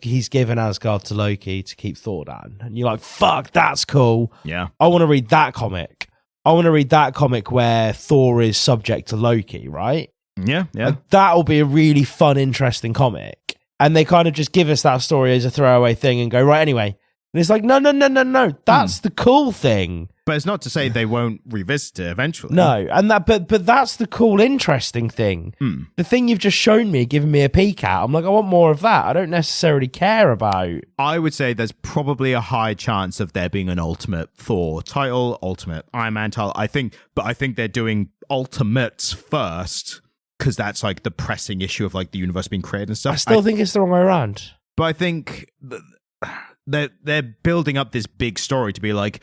he's given Asgard to Loki to keep Thor down. And you're like, fuck, that's cool. Yeah. I want to read that comic. I want to read that comic where Thor is subject to Loki, right? Yeah, yeah. Like, that'll be a really fun, interesting comic. And they kind of just give us that story as a throwaway thing and go, right, anyway. And it's like, no. That's the cool thing. But it's not to say they won't revisit it eventually. No, and but that's the cool, interesting thing. The thing you've just shown me, giving me a peek at, I'm like, I want more of that. I don't necessarily care about. I would say there's probably a high chance of there being an Ultimate Thor title, Ultimate Iron Man title. I think they're doing Ultimates first because that's like the pressing issue of like the universe being created and stuff. I still think it's the wrong way around. But I think they're building up this big story to be like,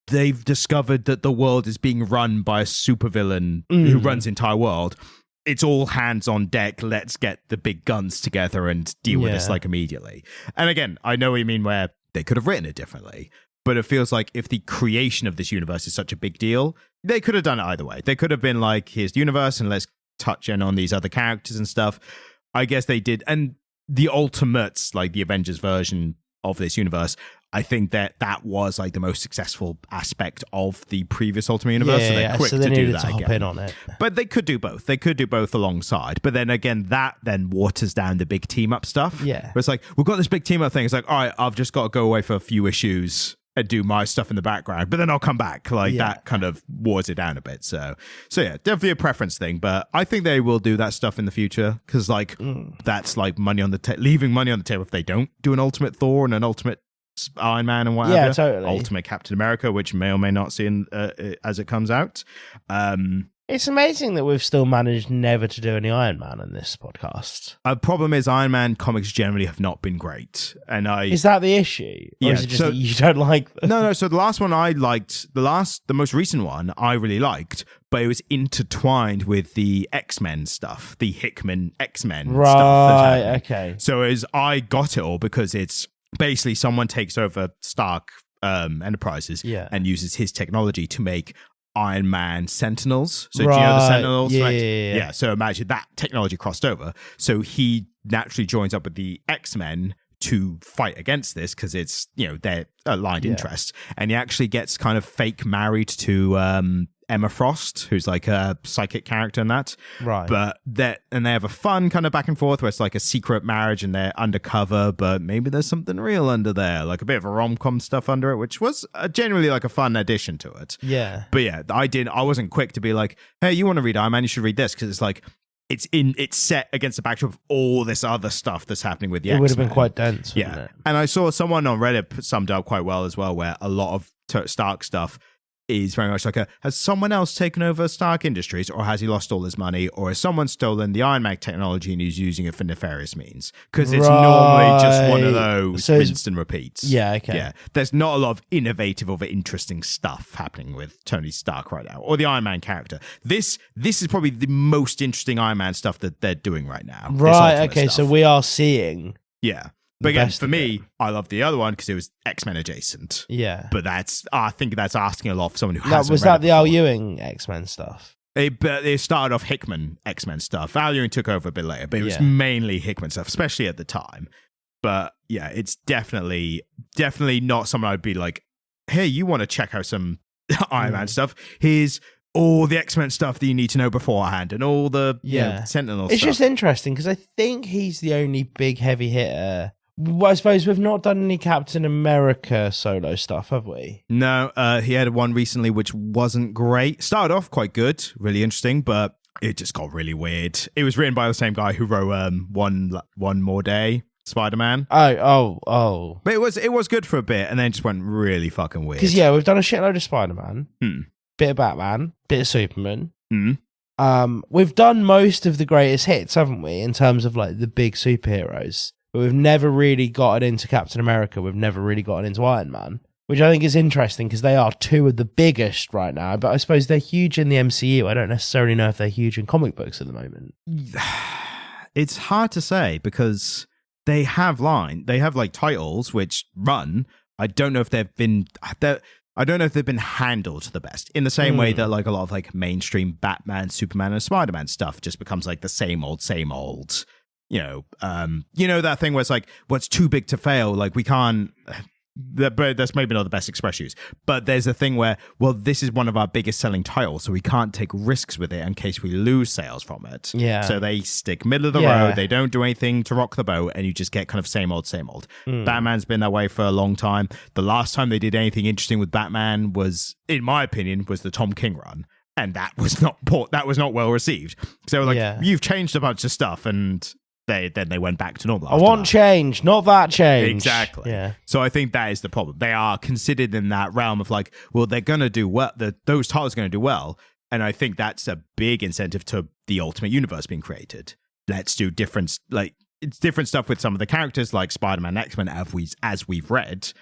they've discovered that the world is being run by a supervillain who runs the entire world. It's all hands on deck. Let's get the big guns together and deal with this like immediately. And again, I know what you mean where they could have written it differently, but it feels like if the creation of this universe is such a big deal, they could have done it either way. They could have been like, here's the universe and let's touch in on these other characters and stuff. I guess they did. And the Ultimates, like the Avengers version of this universe, I think that was like the most successful aspect of the previous Ultimate Universe. So they're quick so they to do needed that to hop again. in on it. But they could do both. They could do both alongside. But then again, that then waters down the big team up stuff. Yeah. Where it's like, we've got this big team up thing. It's like, all right, I've just got to go away for a few issues and do my stuff in the background, but then I'll come back. Like that kind of waters it down a bit. So yeah, definitely a preference thing, but I think they will do that stuff in the future because like that's like money on the leaving money on the table if they don't do an Ultimate Thor and an Ultimate Iron Man and whatever. Yeah, totally. Ultimate Captain America, which may or may not see in, as it comes out. It's amazing that we've still managed never to do any Iron Man in this podcast. Problem is, Iron Man comics generally have not been great, and is that the issue? Or is it just that you don't like them? No. So the last one I liked, the most recent one I really liked, but it was intertwined with the X-Men stuff, the Hickman X-Men stuff. Right. Okay. So I got it all because it's basically someone takes over Stark Enterprises and uses his technology to make Iron Man Sentinels. So do you know the Sentinels? Yeah. So imagine that technology crossed over. So he naturally joins up with the X-Men to fight against this because it's, their aligned interests. And he actually gets kind of fake married to Emma Frost, who's like a psychic character in that. Right. But they have a fun kind of back and forth where it's like a secret marriage and they're undercover, but maybe there's something real under there, like a bit of a rom-com stuff under it, which was genuinely like a fun addition to it. Yeah. But yeah, I wasn't quick to be like, hey, you want to read Iron Man, you should read this, because it's like, it's set against the backdrop of all this other stuff that's happening with the X-Men. It would have been quite dense, wouldn't it? And I saw someone on Reddit summed up quite well as well, where a lot of Stark stuff is very much like has someone else taken over Stark Industries, or has he lost all his money, or has someone stolen the Iron Man technology and he's using it for nefarious means? Because it's normally just one of those rinse and repeats. Yeah, okay. Yeah, there's not a lot of innovative or interesting stuff happening with Tony Stark right now, or the Iron Man character. This is probably the most interesting Iron Man stuff that they're doing right now. Right, okay, so we are seeing... Yeah. But again, for me, I love the other one because it was X-Men adjacent. Yeah. But I think that's asking a lot for someone who hasn't was read that it the before. Al Ewing X-Men stuff? They started off Hickman X-Men stuff. Al Ewing took over a bit later, but it was mainly Hickman stuff, especially at the time. But yeah, it's definitely not someone I'd be like, hey, you want to check out some Iron Man stuff? Here's all the X-Men stuff that you need to know beforehand and all the Sentinel stuff. It's just interesting because I think he's the only big heavy hitter. Well, I suppose we've not done any Captain America solo stuff, have we? No, he had one recently which wasn't great. Started off quite good, really interesting, but it just got really weird. It was written by the same guy who wrote One More Day, Spider-Man. Oh. But it was good for a bit, and then just went really fucking weird. Because we've done a shitload of Spider-Man, bit of Batman, bit of Superman. We've done most of the greatest hits, haven't we, in terms of like the big superheroes. But we've never really gotten into Captain America. We've never really gotten into Iron Man, which I think is interesting because they are two of the biggest right now. But I suppose they're huge in the MCU. I don't necessarily know if they're huge in comic books at the moment. It's hard to say because they have like titles which run, I don't know if they've been handled the best, in the same way that like a lot of like mainstream Batman, Superman, and Spider-Man stuff just becomes like the same old. That thing where it's like, what's too big to fail? Like we can't. But that's maybe not the best expression use. But there's a thing where, well, this is one of our biggest selling titles, so we can't take risks with it in case we lose sales from it. Yeah. So they stick middle of the road. They don't do anything to rock the boat, and you just get kind of same old. Batman's been that way for a long time. The last time they did anything interesting with Batman was, in my opinion, was the Tom King run, and that was not well received. So like, you've changed a bunch of stuff, and they went back to normal. I want change, not that change. Exactly. Yeah. So I think that is the problem. They are considered in that realm of like, well, they're going to do well. Those titles are going to do well. And I think that's a big incentive to the Ultimate Universe being created. Let's do different, like, it's different stuff with some of the characters like Spider-Man, X-Men, as we've read,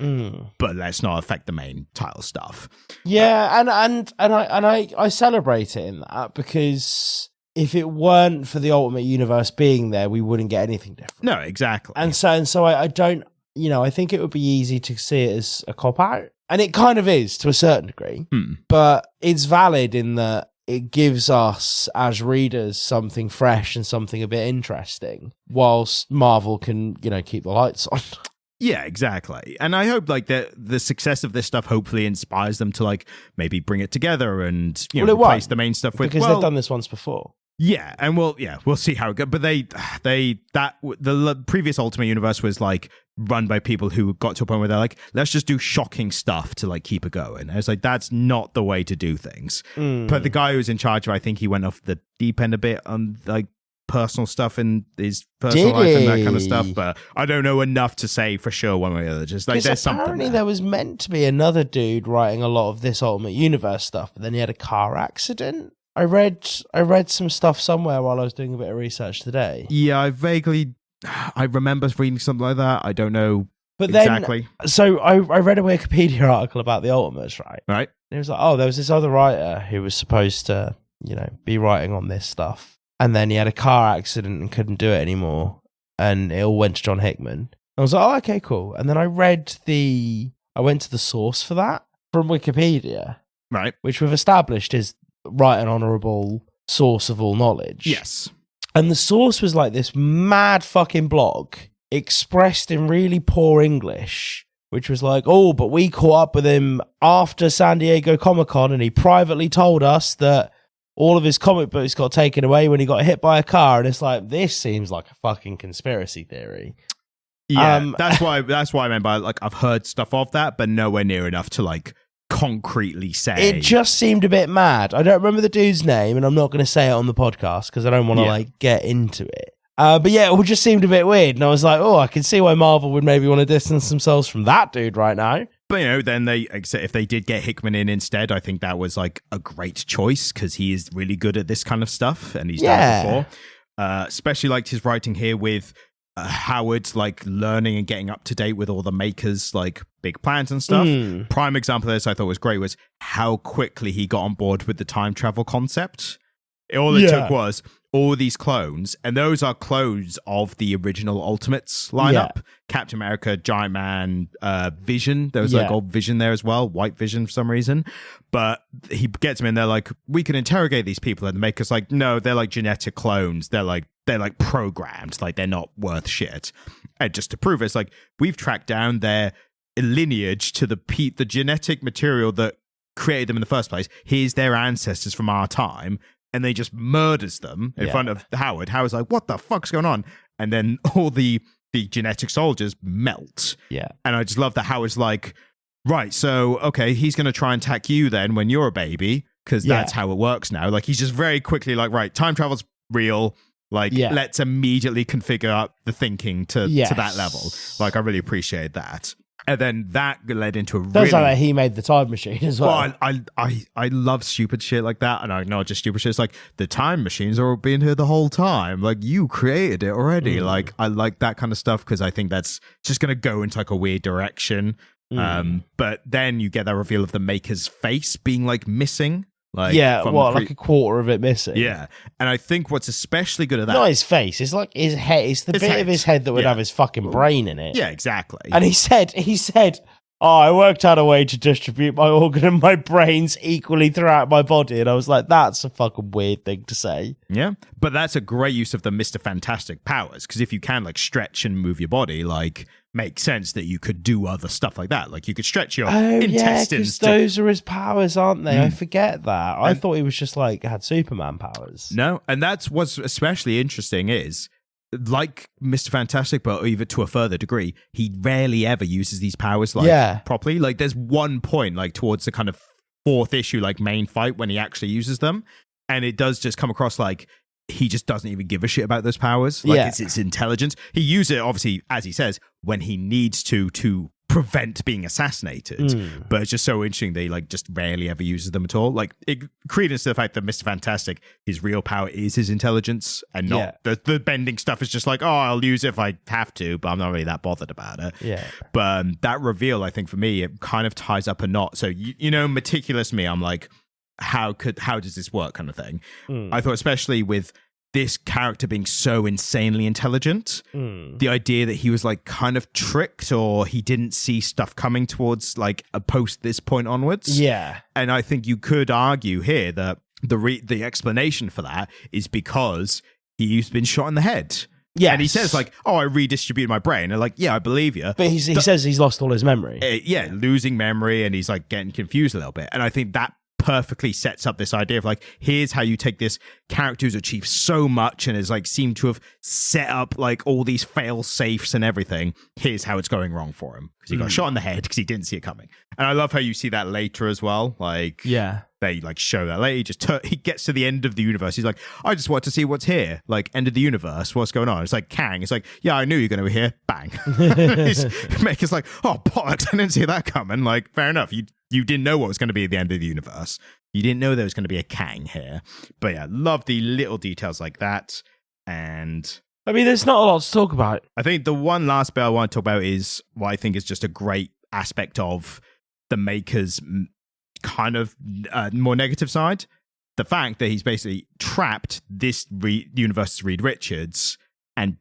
but let's not affect the main title stuff. Yeah, and I celebrate it in that, because if it weren't for the Ultimate Universe being there, we wouldn't get anything different. No, exactly. And so I don't, I think it would be easy to see it as a cop-out. And it kind of is to a certain degree. But it's valid in that it gives us, as readers, something fresh and something a bit interesting, whilst Marvel can, keep the lights on. Yeah, exactly. And I hope like the success of this stuff hopefully inspires them to like maybe bring it together and replace the main stuff with, because they've done this once before. Yeah, and we'll see how it goes. But the previous Ultimate Universe was like run by people who got to a point where they're like, let's just do shocking stuff to like keep it going. And it's like, that's not the way to do things. But the guy who was in charge of, I think he went off the deep end a bit on like personal stuff in his personal life and that kind of stuff. But I don't know enough to say for sure one way or the other. Just like there's something. Apparently there was meant to be another dude writing a lot of this Ultimate Universe stuff, but then he had a car accident. I read some stuff somewhere while I was doing a bit of research today. Yeah, I remember reading something like that. I don't know exactly. So I read a Wikipedia article about the Ultimates, right? Right. And it was like, oh, there was this other writer who was supposed to, be writing on this stuff. And then he had a car accident and couldn't do it anymore. And it all went to John Hickman. I was like, oh, okay, cool. And then I went to the source for that from Wikipedia. Right. Which we've established is right and honourable source of all knowledge. Yes. And the source was like this mad fucking blog expressed in really poor English, which was like, oh, but we caught up with him after San Diego Comic-Con and he privately told us that all of his comic books got taken away when he got hit by a car. And it's like, this seems like a fucking conspiracy theory. Yeah, that's why I meant by like, I've heard stuff of that, but nowhere near enough to like concretely say. It just seemed a bit mad. I don't remember the dude's name, and I'm not going to say it on the podcast because I don't want to like get into it. But yeah, it just seemed a bit weird, and I was like, oh, I can see why Marvel would maybe want to distance themselves from that dude right now. But then if they did get Hickman in instead, I think that was like a great choice because he is really good at this kind of stuff, and he's done it before. Especially liked his writing here with Howard like learning and getting up to date with all the makers like big plans and stuff. Prime example of this I thought was great was how quickly he got on board with the time travel concept. All it took was all these clones, and those are clones of the original Ultimates lineup. Captain America, Giant Man, Vision. There was like old Vision there as well, White Vision for some reason. But he gets them in, they're like, we can interrogate these people, and the maker's like, no, they're like genetic clones. They're like programmed, like they're not worth shit. And just to prove it, it's like we've tracked down their lineage to the genetic material that created them in the first place. Here's their ancestors from our time. And they just murders them in front of Howard. Howard's like, what the fuck's going on? And then all the genetic soldiers melt. Yeah. And I just love that Howard's like, right, so, okay, he's going to try and attack you then when you're a baby, because that's how it works now. Like, he's just very quickly like, right, time travel's real. Like, let's immediately configure up the thinking to that level. Like, I really appreciate that. And then that led into a really... Sounds like he made the time machine as well. I love stupid shit like that. And I know just stupid shit. It's like, the time machines are been here the whole time. Like, you created it already. Like, I like that kind of stuff because I think that's just going to go into like a weird direction. But then you get that reveal of the Maker's face being like missing. Like, like a quarter of it missing. Yeah. And I think what's especially good at that... Not his face. It's like his head. It's the bit of his head that would have his fucking brain in it. Yeah, exactly. And he said, I worked out a way to distribute my organ and my brains equally throughout my body. And I was like, that's a fucking weird thing to say. Yeah, but that's a great use of the Mr. Fantastic powers, because if you can like stretch and move your body, like makes sense that you could do other stuff like that. Like you could stretch your intestines. Yeah, those are his powers, aren't they? I forget that. I thought he was just like had Superman powers. No, and that's what's especially interesting is, like Mr. Fantastic, but even to a further degree, he rarely ever uses these powers like properly. Like there's one point like towards the kind of fourth issue like main fight when he actually uses them, and it does just come across like he just doesn't even give a shit about those powers. Like it's intelligence. He uses it obviously, as he says, when he needs to prevent being assassinated, but it's just so interesting that he like just rarely ever uses them at all. Like credence to the fact that Mr. Fantastic, his real power is his intelligence, and not the bending stuff is just like, oh, I'll use it if I have to, but I'm not really that bothered about it. But that reveal, I think for me, it kind of ties up a knot. So you know, meticulous me, I'm like, how does this work, kind of thing. I thought especially with this character being so insanely intelligent, the idea that he was like kind of tricked, or he didn't see stuff coming towards like a post this point onwards. Yeah. And I think you could argue here that the explanation for that is because he's been shot in the head. Yeah. And he says like, oh, I redistributed my brain. And like, yeah, I believe you. But he says he's lost all his memory. Losing memory, and he's like getting confused a little bit. And I think that perfectly sets up this idea of like, here's how you take this character who's achieved so much and has like seemed to have set up like all these fail safes and everything. Here's how it's going wrong for him, because he got shot in the head because he didn't see it coming. And I love how you see that later as well. Like, they like show that later. He gets to the end of the universe. He's like, I just want to see what's here. Like, end of the universe. What's going on? It's like Kang. It's like, yeah, I knew you were going to be here. Bang. It's like, oh, bollocks. I didn't see that coming. Like, fair enough. You didn't know what was going to be at the end of the universe. You didn't know there was going to be a Kang here. But yeah, love the little details like that. And I mean, there's not a lot to talk about. I think the one last bit I want to talk about is what I think is just a great aspect of the Maker's kind of more negative side. The fact that he's basically trapped this universe's Reed Richards and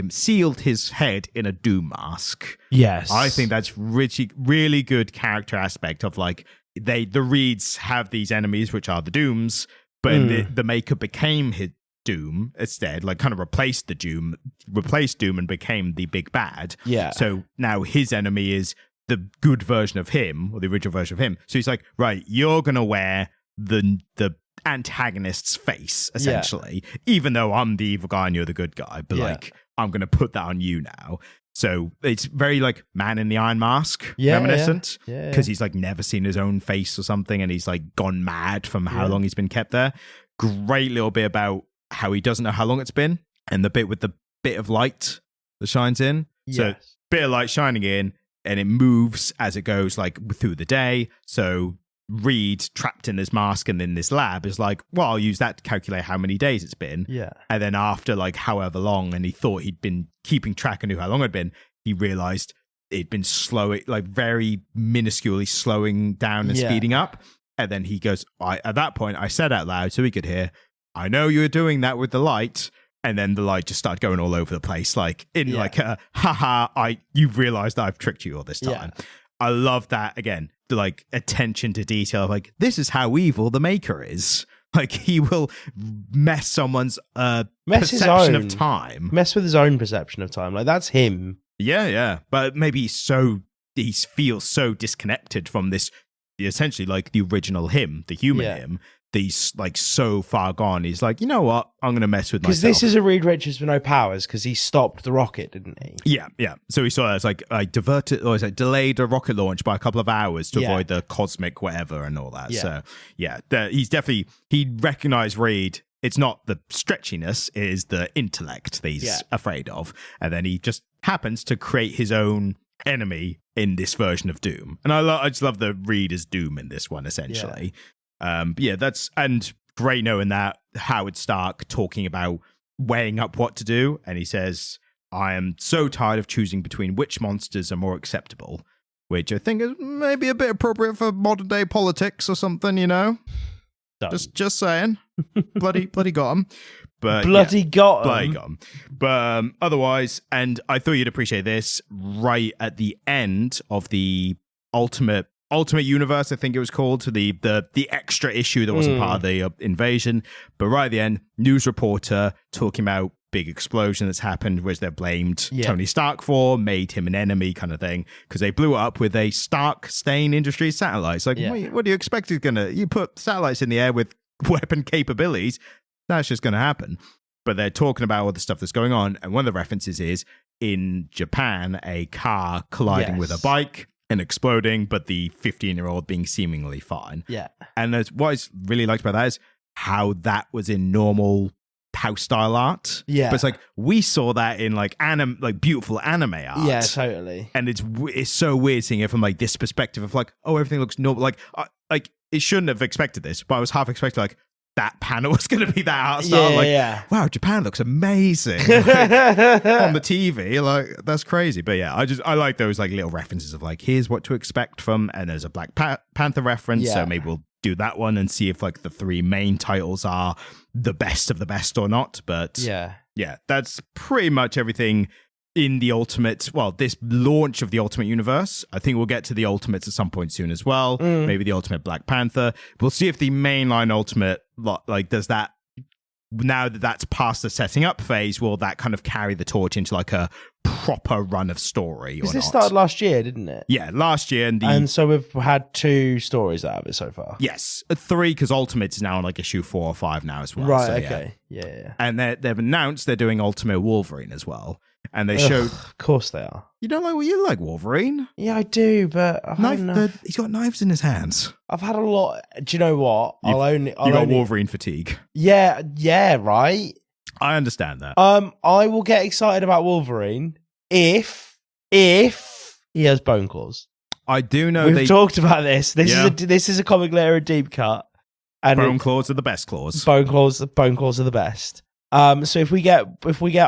sealed his head in a Doom mask. Yes. I think that's really good character aspect of like, the Reeds have these enemies, which are the Dooms, but the Maker became his Doom instead, like kind of replaced Doom and became the big bad. Yeah. So now his enemy is the good version of him, or the original version of him. So he's like, right, you're going to wear the antagonist's face, essentially, even though I'm the evil guy and you're the good guy, but like, I'm going to put that on you now. So it's very like Man in the Iron Mask reminiscent, because he's like never seen his own face or something, and he's like gone mad from how long he's been kept there. Great little bit about how he doesn't know how long it's been, and the bit with the bit of light that shines in. So bit of light shining in, and it moves as it goes like through the day. So Reed, trapped in this mask and in this lab, is like, well, I'll use that to calculate how many days it's been. Yeah. And then after like however long, and he thought he'd been keeping track and knew how long it'd been, he realized it'd been slowing, like very minusculely slowing down and speeding up. And then he goes, at that point, I said out loud so he could hear, I know you were doing that with the light. And then the light just started going all over the place, like in like a, haha, you've realized I've tricked you all this time. Yeah. I love that, again, the like attention to detail, like this is how evil the Maker is. Like he will mess someone's perception of time. Mess with his own perception of time. Like that's him. Yeah. But maybe he feels so disconnected from this, essentially like the original him, the human him. He's like so far gone. He's like, you know what? I'm going to mess with myself. Because this is a Reed Richards with no powers, because he stopped the rocket, didn't he? Yeah. So he saw it as like, I delayed a rocket launch by a couple of hours to avoid the cosmic whatever and all that. So he recognized Reed. It's not the stretchiness, it is the intellect that he's afraid of. And then he just happens to create his own enemy in this version of Doom. And I just love the Reed as Doom in this one, essentially. That's, and great knowing that Howard Stark talking about weighing up what to do, and he says, I am so tired of choosing between which monsters are more acceptable, which I think is maybe a bit appropriate for modern day politics or something, you know? Just saying. bloody got him. But bloody got him. But otherwise, and I thought you'd appreciate this, right at the end of the Ultimate Universe, I think it was called, to the extra issue that wasn't part of the invasion. But right at the end, news reporter talking about big explosion that's happened, which they've blamed Tony Stark for, made him an enemy kind of thing, because they blew up with a Stark Stain Industries satellite. It's like, what do you expect is you put satellites in the air with weapon capabilities, that's just going to happen. But they're talking about all the stuff that's going on, and one of the references is, in Japan, a car colliding with a bike and exploding, but the 15-year-old being seemingly fine. Yeah. And what I really liked about that is how that was in normal house style art. Yeah. But it's like, we saw that in like beautiful anime art. Yeah, totally. And it's so weird seeing it from like this perspective of like, oh, everything looks normal. Like it shouldn't have expected this, but I was half expecting like that panel was going to be that art style. Wow, Japan looks amazing. Like, on the TV, like that's crazy. But yeah, I like those like little references of like, here's what to expect from, and there's a Black Panther reference, so maybe we'll do that one and see if like the 3 main titles are the best of the best or not. But yeah, that's pretty much everything in the this launch of the Ultimate Universe. I think we'll get to the Ultimates at some point soon as well. Maybe the Ultimate Black Panther. We'll see if the mainline Ultimate, like, does that, now that that's past the setting up phase, will that kind of carry the torch into like a proper run of story? Because this started last year, didn't it? Yeah, last year. And so we've had 2 stories out of it so far. Yes, 3, because Ultimates is now on like issue 4 or 5 now as well. Right, so, okay. Yeah. And they've announced they're doing Ultimate Wolverine as well. And they showed... Of course they are. You don't like... You like Wolverine? Yeah, I do, but... He's got knives in his hands. I've had a lot... Do you know what? You got Wolverine fatigue. Yeah, right? I understand that. I will get excited about Wolverine if he has bone claws. I do know we've talked about this. This is a comic letter, a deep cut. And bone claws are the best claws. Bone claws are the best. So if we get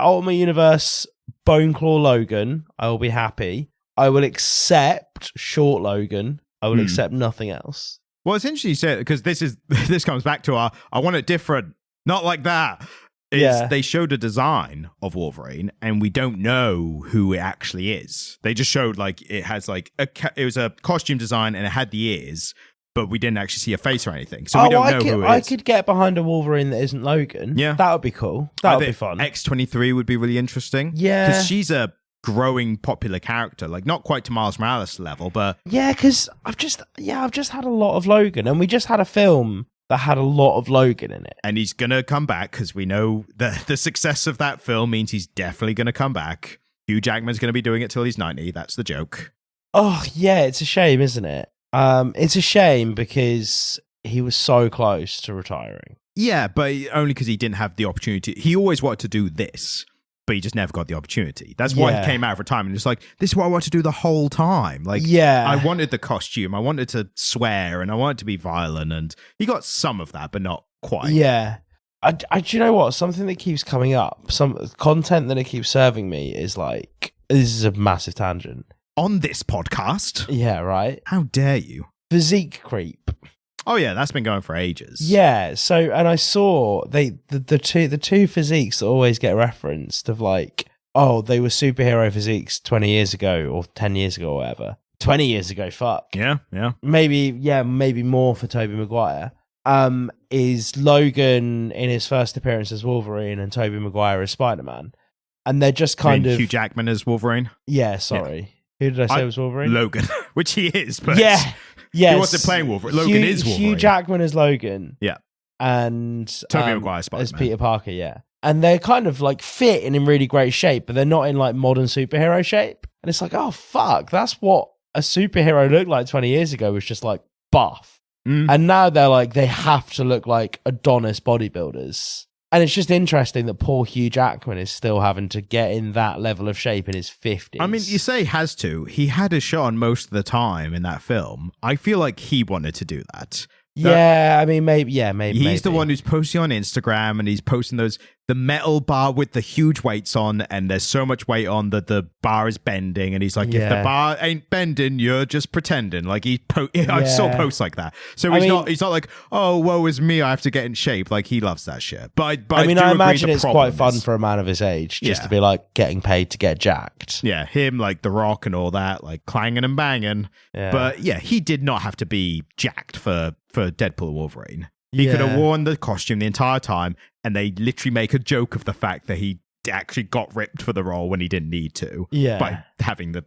Ultimate Universe Bone Claw Logan, I will be happy. I will accept Short Logan. I will accept nothing else. Well, it's interesting you say it, because this comes back to I want it different, not like that. They showed a design of Wolverine, and we don't know who it actually is. They just showed like it has like it was a costume design and it had the ears, but we didn't actually see a face or anything. So we don't know who it is. I could get behind a Wolverine that isn't Logan. Yeah. That would be cool. That would be fun. X-23 would be really interesting. Yeah. Because she's a growing popular character, like not quite to Miles Morales level, but... Yeah, because I've just had a lot of Logan, and we just had a film that had a lot of Logan in it. And he's going to come back, because we know that the success of that film means he's definitely going to come back. Hugh Jackman's going to be doing it till he's 90. That's the joke. Oh, yeah, it's a shame, isn't it? It's a shame because he was so close to retiring. Yeah, but only because he didn't have the opportunity. He always wanted to do this, but he just never got the opportunity. That's why he came out of retirement and just like, this is what I want to do the whole time. Like, I wanted the costume, I wanted to swear, and I wanted to be violent, and he got some of that, but not quite. Yeah. Do you know what? Something that keeps coming up, some content that it keeps serving me is like, this is a massive tangent. On this podcast? Yeah, right. How dare you? Physique creep. Oh yeah, that's been going for ages. Yeah, so and I saw the two physiques that always get referenced of like, oh, they were superhero physiques 20 years ago or 10 years ago or whatever. 20 years ago, fuck. Yeah. Maybe more for Tobey Maguire. Is Logan in his first appearance as Wolverine and Tobey Maguire as Spider-Man. And they're just kind of... Hugh Jackman as Wolverine? Yeah, sorry. Yeah. Who did I say was Wolverine? Logan, which he is, but yes. He wasn't playing Wolverine. Logan is Wolverine. Hugh Jackman as Logan. Yeah. And Tobey Maguire as Peter Parker, yeah. And they're kind of like fit and in really great shape, but they're not in like modern superhero shape. And it's like, oh, fuck, that's what a superhero looked like 20 years ago, was just like buff. And now they're like, they have to look like Adonis bodybuilders. And it's just interesting that poor Hugh Jackman is still having to get in that level of shape in his 50s. I mean, you say he has to. He had a shot on most of the time in that film. I feel like he wanted to do that. Yeah, I mean, maybe. He's the one who's posting on Instagram, and he's posting those the metal bar with the huge weights on, and there's so much weight on that the bar is bending, and he's like, if the bar ain't bending, you're just pretending. Like I saw posts like that. So he's not like, oh, woe is me, I have to get in shape. Like, he loves that shit. But I imagine it's quite fun for a man of his age just to be like getting paid to get jacked. Yeah, him, like The Rock and all that, like clanging and banging. Yeah. But yeah, he did not have to be jacked for Deadpool and Wolverine. He could have worn the costume the entire time, and they literally make a joke of the fact that he actually got ripped for the role when he didn't need to. Yeah. By having the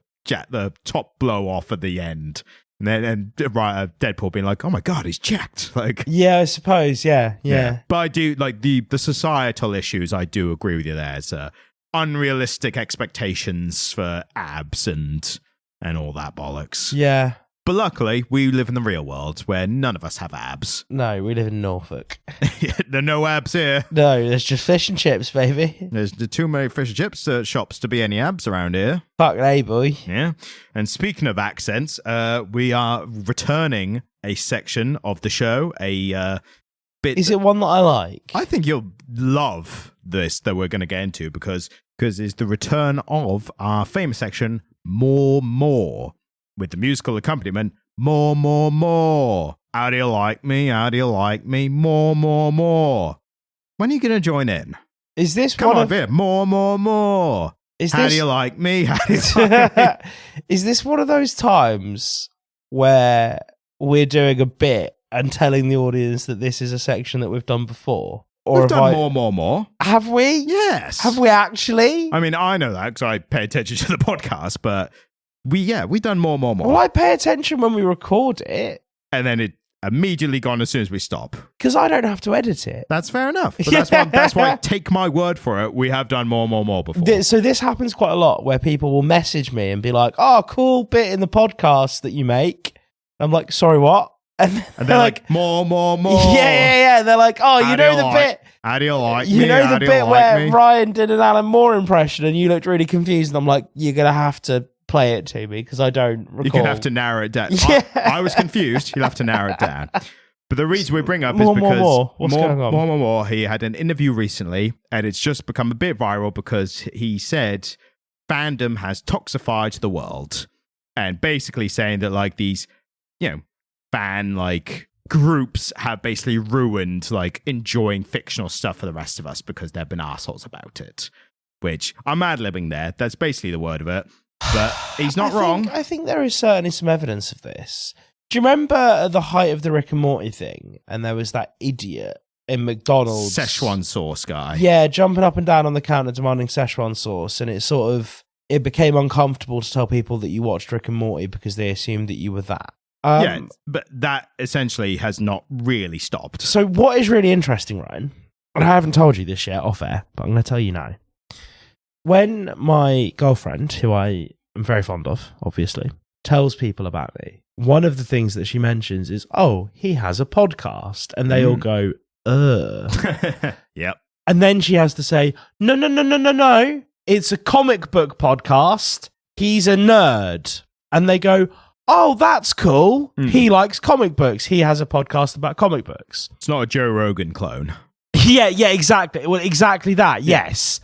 top blow off at the end. And Deadpool being like, oh my God, he's jacked. Like, yeah, I suppose. Yeah. But I do, like, the societal issues, I do agree with you there. It's unrealistic expectations for abs and all that bollocks. Yeah. But luckily, we live in the real world where none of us have abs. No, we live in Norfolk. There are no abs here. No, there's just fish and chips, baby. There's too many fish and chips shops to be any abs around here. Fuck they, boy. Yeah. And speaking of accents, we are returning a section of the show, a bit... Is it one that I like? I think you'll love this that we're going to get into because it's the return of our famous section, More. With the musical accompaniment, more. How do you like me? How do you like me? More. When are you going to join in? Is this Come on, bit more. How do you like me? How do you like me? Is this one of those times where we're doing a bit and telling the audience that this is a section that we've done before? Or we've done more. Have we? Yes. Have we actually? I mean, I know that because I pay attention to the podcast, but... We've done more. Well, I pay attention when we record it. And then it immediately gone as soon as we stop. Because I don't have to edit it. That's fair enough. But that's why, take my word for it, we have done more before. So this happens quite a lot where people will message me and be like, oh, cool bit in the podcast that you make. I'm like, sorry, what? And they're like, more. Yeah. They're like, oh, you know the bit. How do you like me? You know the bit where Ryan did an Alan Moore impression and you looked really confused. And I'm like, you're going to have to play it to me because I don't recall. You're going to have to narrow it down. Yeah. I was confused. You'll have to narrow it down. But the reason we bring up is because What's going on? More. He had an interview recently and it's just become a bit viral because he said fandom has toxified the world and basically saying that like these, fan like groups have basically ruined like enjoying fictional stuff for the rest of us because they've been assholes about it. Which I'm ad-libbing there. That's basically the word of it. But he's not wrong. I think there is certainly some evidence of this. Do you remember at the height of the Rick and Morty thing, and there was that idiot in McDonald's... Szechuan sauce guy. Yeah, jumping up and down on the counter demanding Szechuan sauce, and it became uncomfortable to tell people that you watched Rick and Morty because they assumed that you were that. But that essentially has not really stopped. So what is really interesting, Ryan, and I haven't told you this yet off air, but I'm going to tell you now. When my girlfriend, who I am very fond of, obviously, tells people about me, one of the things that she mentions is, oh, he has a podcast. And they all go, Yep. And then she has to say, no. It's a comic book podcast. He's a nerd. And they go, oh, that's cool. He likes comic books. He has a podcast about comic books. It's not a Joe Rogan clone. Yeah, exactly. Well, exactly that. Yeah. Yes.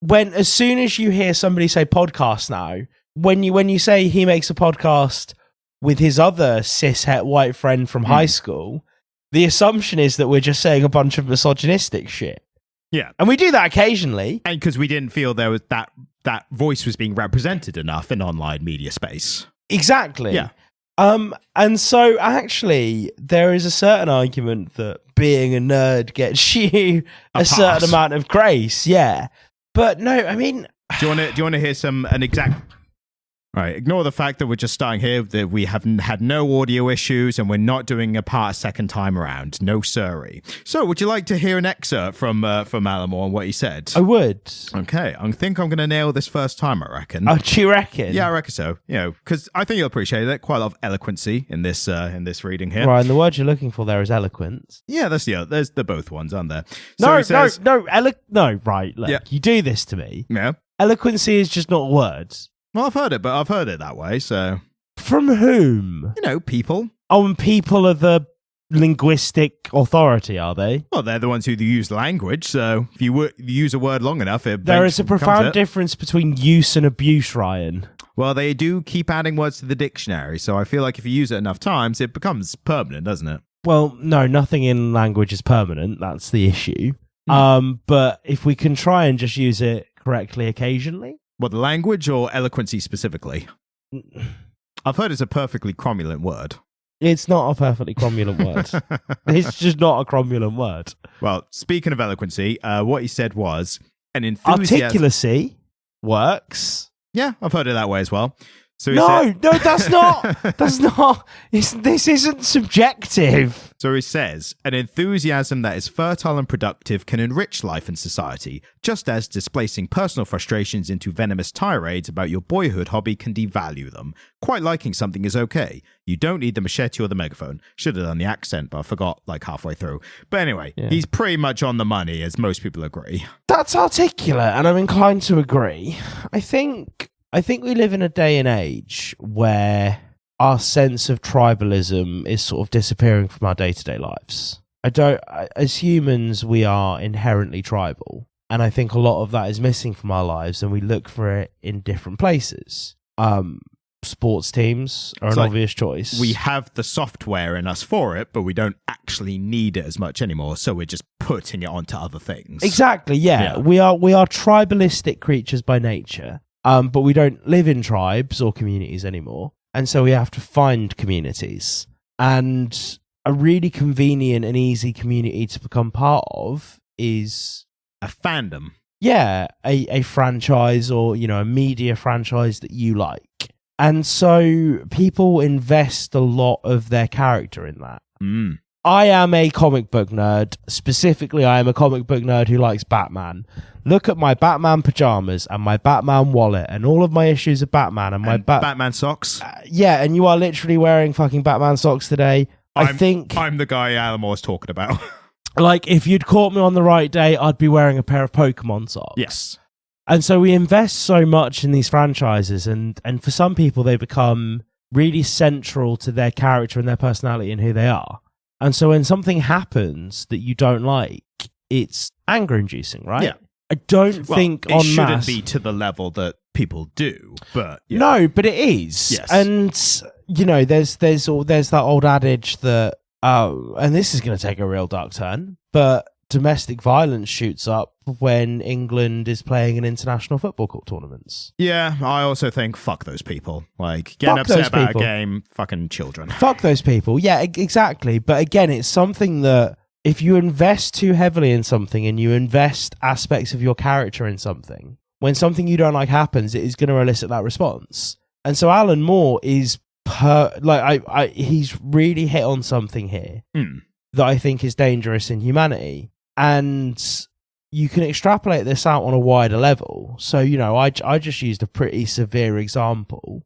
As soon as you hear somebody say podcast now, when you say he makes a podcast with his other cishet white friend from high school, the assumption is that we're just saying a bunch of misogynistic shit. Yeah. And we do that occasionally. And because we didn't feel there was that voice was being represented enough in online media space. Exactly. Yeah. And so actually there is a certain argument that being a nerd gets you a certain amount of grace. Yeah. But no, I mean, do you want to hear an exact? Right, ignore the fact that we're just starting here, that we haven't had no audio issues and we're not doing a part a second time around. No siree. So, would you like to hear an excerpt from Alan Moore and what he said? I would. Okay, I think I'm going to nail this first time, I reckon. Oh, do you reckon? Yeah, I reckon so. Because I think you'll appreciate it. Quite a lot of eloquency in this reading here. Right, and the word you're looking for there is eloquence. Yeah, there's the both ones, aren't there? So no, right, look, you do this to me. Yeah. Eloquency is just not words. Well, I've heard it that way, so... From whom? People. Oh, and people are the linguistic authority, are they? Well, they're the ones who use language, so if you use a word long enough, there is a profound difference between use and abuse, Ryan. Well, they do keep adding words to the dictionary, so I feel like if you use it enough times, it becomes permanent, doesn't it? Well, no, nothing in language is permanent. That's the issue. But if we can try and just use it correctly occasionally. What, the language or eloquency specifically? I've heard it's a perfectly cromulent word. It's not a perfectly cromulent word. It's just not a cromulent word. Well, speaking of eloquency, what he said was an enthusiasm. Articulacy works. Yeah, I've heard it that way as well. So no, that's not. That's not. This isn't subjective. So he says, an enthusiasm that is fertile and productive can enrich life and society, just as displacing personal frustrations into venomous tirades about your boyhood hobby can devalue them. Quite liking something is okay. You don't need the machete or the megaphone. Should have done the accent, but I forgot like halfway through. But anyway, He's pretty much on the money, as most people agree. That's articulate, and I'm inclined to agree. I think we live in a day and age where our sense of tribalism is sort of disappearing from our day-to-day lives. As humans, we are inherently tribal, and I think a lot of that is missing from our lives, and we look for it in different places. Sports teams are an obvious choice. We have the software in us for it, but we don't actually need it as much anymore, so we're just putting it onto other things. Exactly, yeah. We are tribalistic creatures by nature. But we don't live in tribes or communities anymore. And so we have to find communities. And a really convenient and easy community to become part of is a fandom. Yeah, a franchise or, a media franchise that you like. And so people invest a lot of their character in that. I am a comic book nerd. Specifically, I am a comic book nerd who likes Batman. Look at my Batman pajamas and my Batman wallet and all of my issues of Batman and my Batman socks. Yeah, and you are literally wearing fucking Batman socks today. I'm the guy Alan Moore's talking about. Like, if you'd caught me on the right day, I'd be wearing a pair of Pokemon socks. Yes. And so we invest so much in these franchises, and for some people, they become really central to their character and their personality and who they are. And so when something happens that you don't like, it's anger-inducing, right? Yeah. I don't think it shouldn't be to the level that people do, but yeah. No, but it is. Yes. And there's that old adage that and this is going to take a real dark turn, but domestic violence shoots up when England is playing in international football tournaments. Yeah, I also think fuck those people. Like, getting upset about a game, fucking children. Fuck those people. Yeah, exactly. But again, it's something that if you invest too heavily in something and you invest aspects of your character in something, when something you don't like happens, it is going to elicit that response. And so Alan Moore is he's really hit on something here that I think is dangerous in humanity. And you can extrapolate this out on a wider level. So, I just used a pretty severe example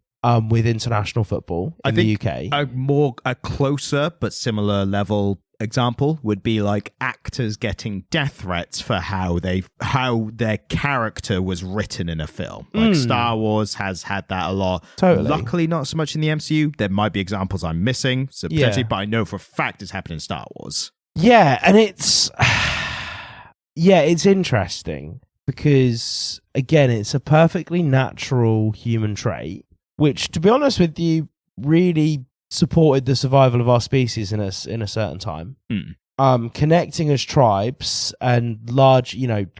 with international football in the UK. A closer but similar level example would be like actors getting death threats for how their character was written in a film. Like Star Wars has had that a lot. Totally. Luckily, not so much in the MCU. There might be examples I'm missing, so potentially, but I know for a fact it's happened in Star Wars. Yeah, and it's interesting because again, it's a perfectly natural human trait, which, to be honest with you, really supported the survival of our species in a certain time. Connecting as tribes and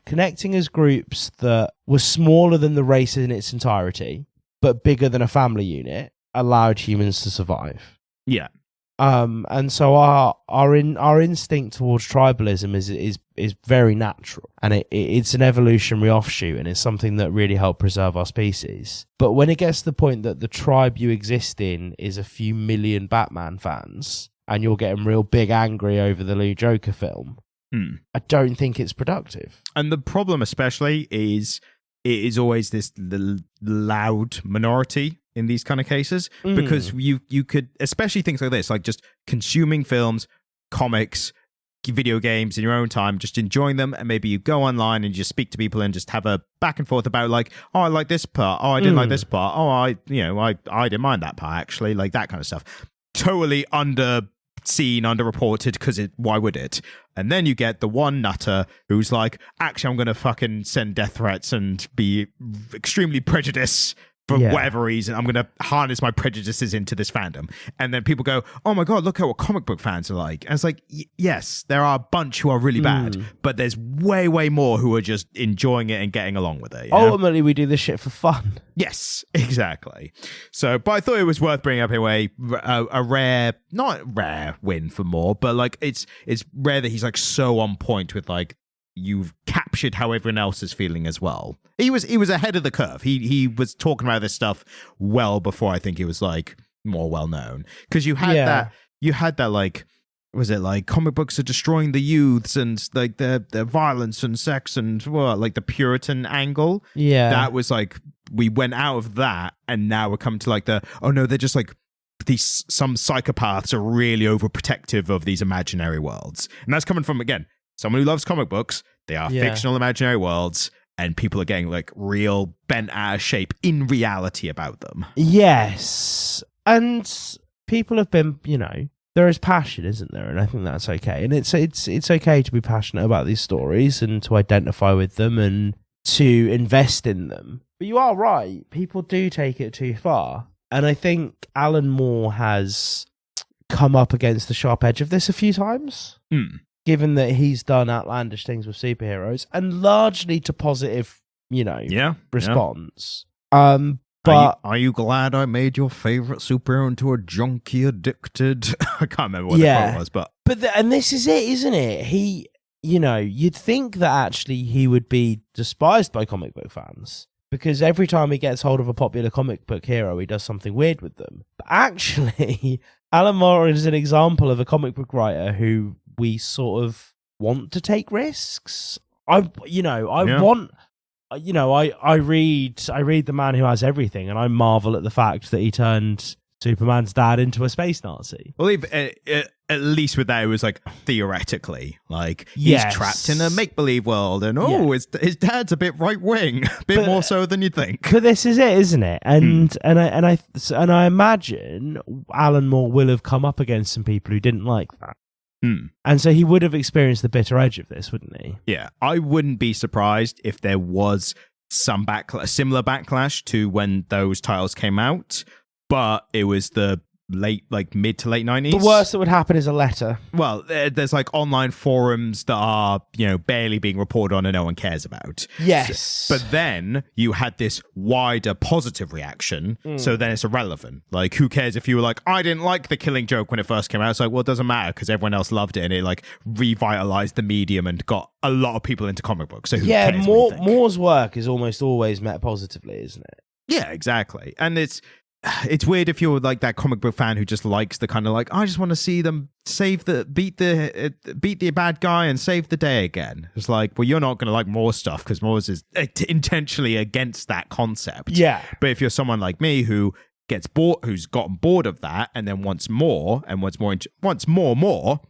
connecting as groups that were smaller than the race in its entirety, but bigger than a family unit, allowed humans to survive. Yeah. And so our instinct towards tribalism is very natural, and it's an evolutionary offshoot, and it's something that really helped preserve our species. But when it gets to the point that the tribe you exist in is a few million Batman fans, and you're getting real big angry over the new Joker film, I don't think it's productive. And the problem especially is it is always the loud minority in these kind of cases, because you could, especially things like this, like just consuming films, comics, video games in your own time, just enjoying them, and maybe you go online and you just speak to people and just have a back and forth about like, oh, I like this part, oh, I didn't like this part, oh, I didn't mind that part actually, like that kind of stuff. Totally under seen, underreported, because why would it? And then you get the one nutter who's like, actually, I'm going to fucking send death threats and be extremely prejudiced for whatever reason. I'm going to harness my prejudices into this fandom. And then people go, oh my God, look at what comic book fans are like. And it's like, yes, there are a bunch who are really bad, but there's way, way more who are just enjoying it and getting along with it. You know? Ultimately, we do this shit for fun. Yes, exactly. So, but I thought it was worth bringing up anyway. A rare, not rare win for Moore, but like it's rare that he's like so on point with like, you've captured how everyone else is feeling as well. He was ahead of the curve. He was talking about this stuff well before I think he was like more well known, because you had that like, was it like comic books are destroying the youths and like their violence and sex and like the Puritan angle. Yeah, that was like, we went out of that and now we're coming to like oh no, they're just like some psychopaths are really overprotective of these imaginary worlds, and that's coming from, again, someone who loves comic books. They are fictional imaginary worlds, and people are getting like real bent out of shape in reality about them. Yes. And people have been, there is passion, isn't there? And I think that's okay. And it's okay to be passionate about these stories and to identify with them and to invest in them. But you are right. People do take it too far. And I think Alan Moore has come up against the sharp edge of this a few times. Given that he's done outlandish things with superheroes and largely to positive, response. But are you glad I made your favorite superhero into a junkie addicted? I can't remember what the quote was, but and this is it, isn't it? He, you'd think that actually he would be despised by comic book fans, because every time he gets hold of a popular comic book hero, he does something weird with them. But actually, Alan Moore is an example of a comic book writer who we sort of want to take risks. I read The Man Who Has Everything, and I marvel at the fact that he turned Superman's dad into a space Nazi. Well, at least with that, it was like theoretically, like he's trapped in a make-believe world, and his dad's a bit right-wing, a bit more so than you'd think. But this is it, isn't it? And I imagine Alan Moore will have come up against some people who didn't like that. And so he would have experienced the bitter edge of this, wouldn't he? Yeah, I wouldn't be surprised if there was some similar backlash to when those titles came out, but it was the mid to late 90s. The worst that would happen is a letter. Well, there's like online forums that are, barely being reported on and no one cares about. Yes. But then you had this wider positive reaction, so then it's irrelevant. Like, who cares if you were like, I didn't like The Killing Joke when it first came out? It's like, well, it doesn't matter because everyone else loved it and it like revitalized the medium and got a lot of people into comic books. So who cares? Moore's work is almost always met positively, isn't it? Yeah, exactly. And it's weird if you're like that comic book fan who just likes the kind of like, I just want to see them beat the bad guy and save the day again. It's like, well, you're not going to like Moore's stuff because Moore's is intentionally against that concept. Yeah. But if you're someone like me who gets bored, who's gotten bored of that and then wants more and wants more.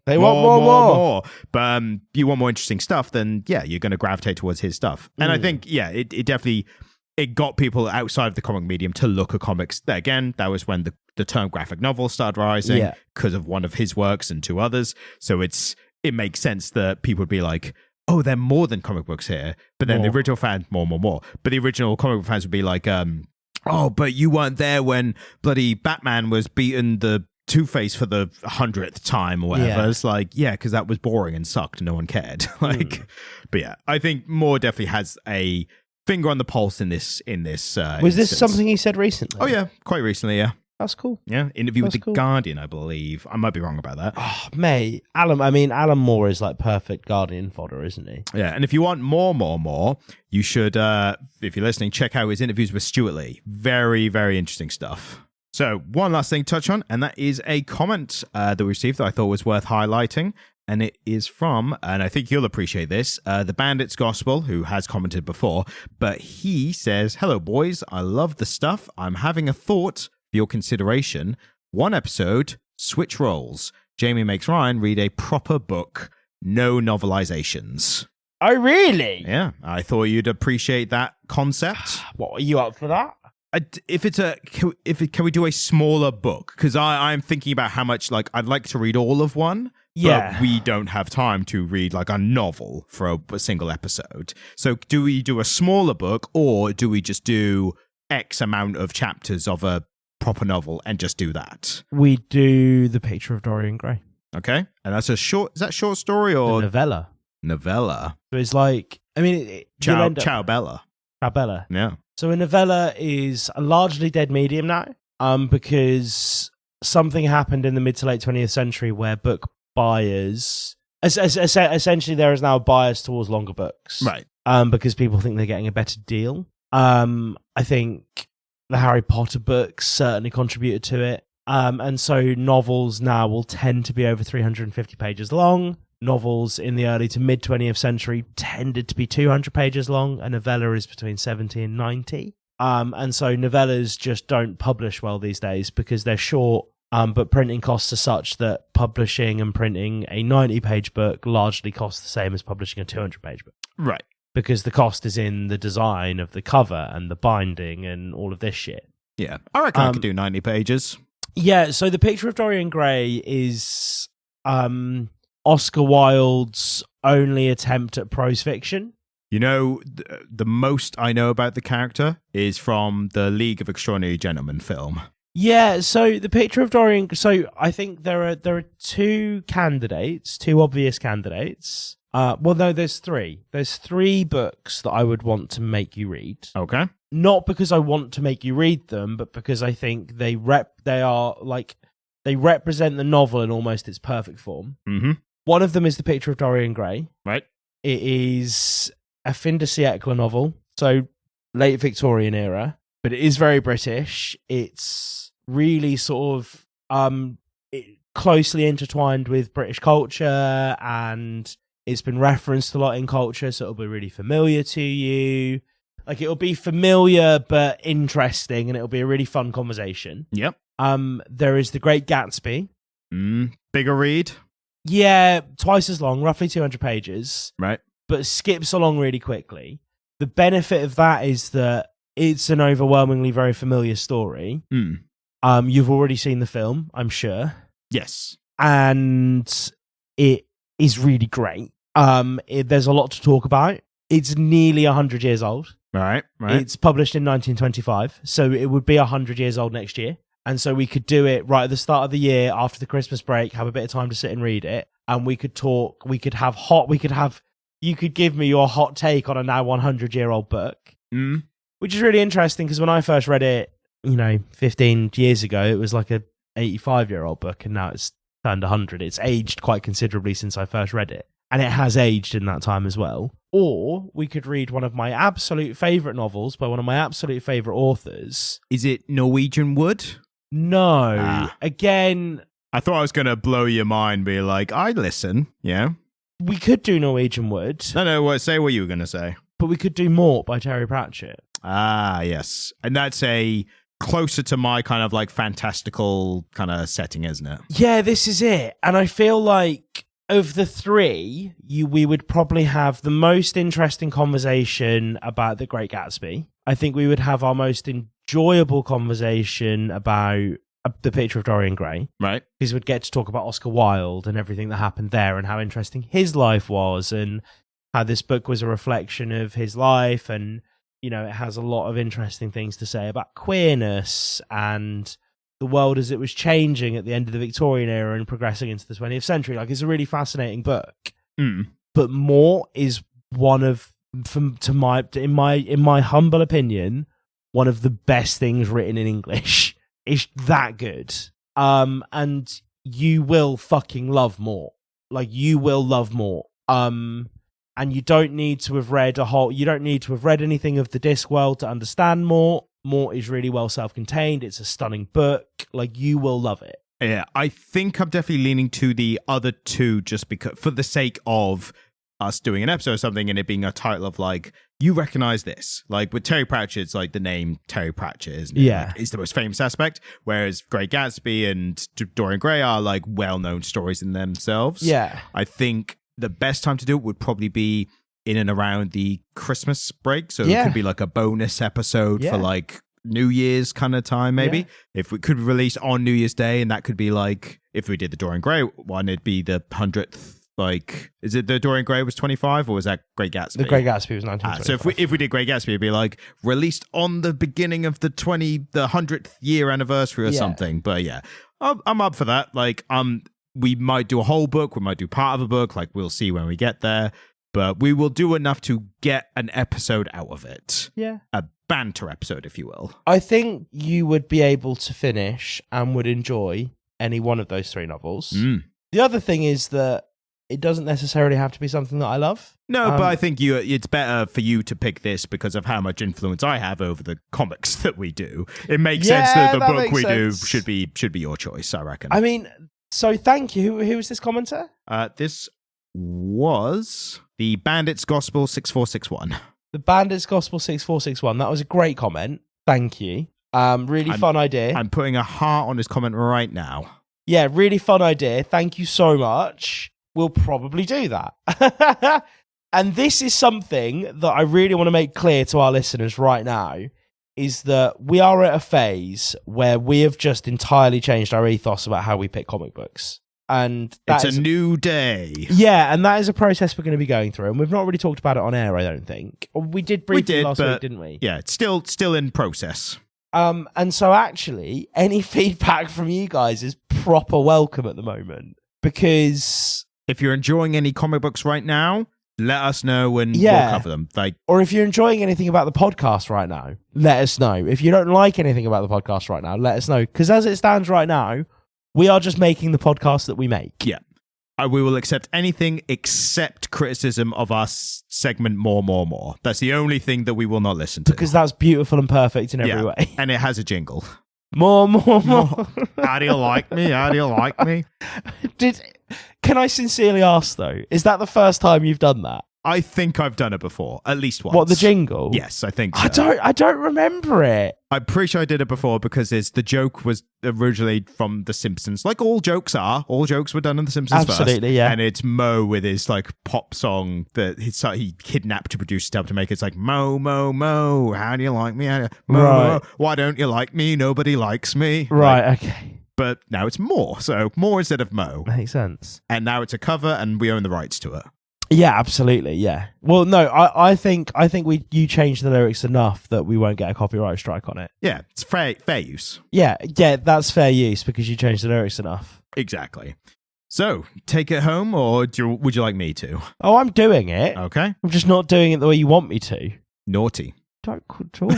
They want more. But you want more interesting stuff, then yeah, you're going to gravitate towards his stuff. And I think, it definitely... It got people outside of the comic medium to look at comics. Again, that was when the term graphic novel started rising because of one of his works and two others. So it makes sense that people would be like, oh, they're more than comic books here. But then the original fan, more. But the original comic book fans would be like, oh, but you weren't there when bloody Batman was beaten the Two-Face for the 100th time or whatever. It's like, because that was boring and sucked and no one cared. But yeah, I think Moore definitely has a finger on the pulse in this was instance. This something he said recently? Oh yeah, quite recently. Yeah, that's cool. Yeah, interview with the Guardian, I believe. I might be wrong about that. Oh mate, Alan Moore is like perfect Guardian fodder, isn't he? Yeah, and if you want more, you should if you're listening, check out his interviews with Stuart Lee. Very, very interesting stuff. So one last thing to touch on, and that is a comment that we received that I thought was worth highlighting. And it is from, and I think you'll appreciate this, the Bandit's Gospel, who has commented before, but he says, hello, boys. I love the stuff. I'm having a thought for your consideration. One episode, switch roles. Jamie makes Ryan read a proper book, no novelizations. Oh, really? Yeah, I thought you'd appreciate that concept. What, are you up for that? Can we do a smaller book? Because I'm thinking about how much like I'd like to read all of one. Yeah. But we don't have time to read like a novel for a single episode. So do we do a smaller book, or do we just do X amount of chapters of a proper novel and just do that? We do The Picture of Dorian Gray. Okay. And that's is that short story or novella? Novella. So it's like, I mean, Ciao Bella. Ciao Bella. Yeah. So a novella is a largely dead medium now, because something happened in the mid to late 20th century where book buyers, essentially there is now a bias towards longer books. Right. Because people think they're getting a better deal. I think the Harry Potter books certainly contributed to it. And so novels now will tend to be over 350 pages long. Novels in the early to mid 20th century tended to be 200 pages long. A novella is between 70 and 90. And so novellas just don't publish well these days because they're short. But printing costs are such that publishing and printing a 90-page book largely costs the same as publishing a 200-page book. Right. Because the cost is in the design of the cover and the binding and all of this shit. Yeah. I reckon I could do 90 pages. Yeah, so The Picture of Dorian Gray is Oscar Wilde's only attempt at prose fiction. You know, the most I know about the character is from the League of Extraordinary Gentlemen film. Yeah, so The Picture of Dorian... So I think there are two obvious candidates. Well, no, there's three. There's three books that I would want to make you read. Okay. Not because I want to make you read them, but because I think they represent the novel in almost its perfect form. Mm-hmm. One of them is The Picture of Dorian Gray. Right. It is a fin de siècle novel, so late Victorian era, but it is very British. It's really sort of closely intertwined with British culture, and it's been referenced a lot in culture, so it'll be really familiar to you. Like, it'll be familiar but interesting, and it'll be a really fun conversation. Yep. There is The Great Gatsby. Bigger read. Yeah, twice as long, roughly 200 pages. Right. But skips along really quickly. The benefit of that is that it's an overwhelmingly very familiar story. You've already seen the film, I'm sure. Yes. And it is really great. There's a lot to talk about. It's nearly 100 years old. Right. It's published in 1925, so it would be 100 years old next year. And so we could do it right at the start of the year after the Christmas break, have a bit of time to sit and read it, and we could talk. You could give me your hot take on a now 100-year-old book, which is really interesting because when I first read it, 15 years ago, it was like a 85-year-old book, and now it's turned 100. It's aged quite considerably since I first read it, and it has aged in that time as well. Or we could read one of my absolute favourite novels by one of my absolute favourite authors. Is it Norwegian Wood? No. Again... I thought I was going to blow your mind, be like, I'd listen, yeah? We could do Norwegian Wood. No, say what you were going to say. But we could do Mort by Terry Pratchett. Ah, yes. And that's a closer to my kind of like fantastical kind of setting, isn't it? Yeah, this is it. And I feel like of the three, we would probably have the most interesting conversation about The Great Gatsby. I think we would have our most enjoyable conversation about The Picture of Dorian Gray. Right. Because we'd get to talk about Oscar Wilde and everything that happened there and how interesting his life was and how this book was a reflection of his life. And, it has a lot of interesting things to say about queerness and the world as it was changing at the end of the Victorian era and progressing into the 20th century. Like, it's a really fascinating book. But Mort is one of, in my humble opinion, one of the best things written in English. It's that good. And you will fucking love Mort. Like, you will love Mort. And you don't need to have read anything of the Discworld to understand Mort. Mort is really well self-contained. It's a stunning book. Like, you will love it. Yeah, I think I'm definitely leaning to the other two just because, for the sake of us doing an episode or something and it being a title of like, you recognize this. Like with Terry Pratchett, it's like the name Terry Pratchett, isn't it? Yeah. Like, it's the most famous aspect. Whereas Great Gatsby and Dorian Gray are like well-known stories in themselves. Yeah. I think the best time to do it would probably be in and around the Christmas break. So it could be like a bonus episode for like New Year's kind of time, maybe. Yeah. If we could release on New Year's Day, and that could be like, if we did the Dorian Gray one, it'd be the 100th. Like, is it the Dorian Gray was 25, or was that Great Gatsby? The Great Gatsby was 1925. So if we did Great Gatsby, it'd be like released on the beginning of the 100th year anniversary or something. But yeah, I'm up for that. Like, we might do a whole book, we might do part of a book. Like, we'll see when we get there. But we will do enough to get an episode out of it. Yeah, a banter episode, if you will. I think you would be able to finish and would enjoy any one of those 3 novels. The other thing is that it doesn't necessarily have to be something that I love. No, but I think it's better for you to pick this because of how much influence I have over the comics that we do. It makes sense that the book we do should be your choice, I reckon. I mean, so thank you. Who was this commenter? This was the Bandits Gospel 6461. The Bandits Gospel 6461. That was a great comment. Thank you. Really fun idea. I'm putting a heart on his comment right now. Yeah, really fun idea. Thank you so much. We'll probably do that. And this is something that I really want to make clear to our listeners right now, is that we are at a phase where we have just entirely changed our ethos about how we pick comic books. And it's a new day. Yeah, and that is a process we're going to be going through. And we've not really talked about it on air, I don't think. We did briefly last week, didn't we? Yeah, it's still in process. And so actually, any feedback from you guys is proper welcome at the moment. Because if you're enjoying any comic books right now, let us know and we'll cover them. Or if you're enjoying anything about the podcast right now, let us know. If you don't like anything about the podcast right now, let us know. Because as it stands right now, we are just making the podcast that we make. Yeah. We will accept anything except criticism of our segment more. That's the only thing that we will not listen to. Because that's beautiful and perfect in every way. And it has a jingle. More. How do you like me? How do you like me? Can I sincerely ask, though, is that the first time you've done that? I think I've done it before, at least once. What, the jingle? Yes, I think so. I don't remember it. I'm pretty sure I did it before because the joke was originally from The Simpsons. Like all jokes are. All jokes were done in The Simpsons first. Absolutely, yeah. And it's Mo with his like pop song that he kidnapped to produce stuff to make it. It's like, Mo, Mo, Mo, how do you like me? Mo, Mo, why don't you like me? Nobody likes me. Right, okay. But now it's more. So more instead of Mo. Makes sense. And now it's a cover and we own the rights to it. Yeah, absolutely. Yeah. Well, no, I think you changed the lyrics enough that we won't get a copyright strike on it. Yeah, it's fair use. Yeah, that's fair use because you changed the lyrics enough. Exactly. So, take it home, or would you like me to? Oh, I'm doing it. Okay. I'm just not doing it the way you want me to. Naughty. Don't at all.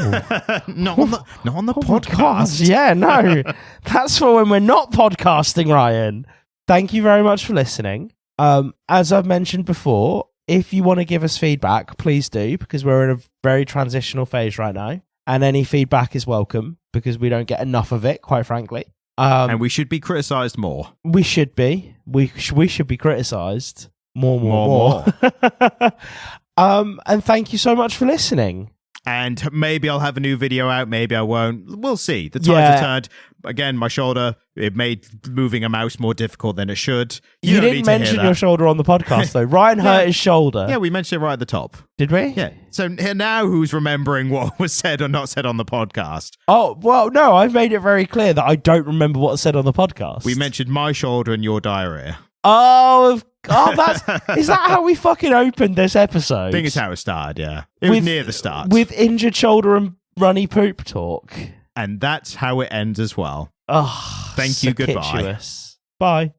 not on the podcast. Yeah, no. That's for when we're not podcasting, Ryan. Thank you very much for listening. As I've mentioned before, if you want to give us feedback, please do, because we're in a very transitional phase right now. And any feedback is welcome because we don't get enough of it, quite frankly. And we should be criticised more. We should be. We should be criticised more. And thank you so much for listening. And maybe I'll have a new video out, maybe I won't. We'll see. The tides have turned. Again, my shoulder, it made moving a mouse more difficult than it should. You didn't mention your shoulder on the podcast, though. Ryan hurt his shoulder. Yeah, we mentioned it right at the top. Did we? Yeah. So now who's remembering what was said or not said on the podcast? Oh, well, no, I've made it very clear that I don't remember what was said on the podcast. We mentioned my shoulder and your diarrhea. Oh, is that how we fucking opened this episode? I think it's how it started, yeah. It was near the start. With injured shoulder and runny poop talk. And that's how it ends as well. Oh, thank you, goodbye. Bye.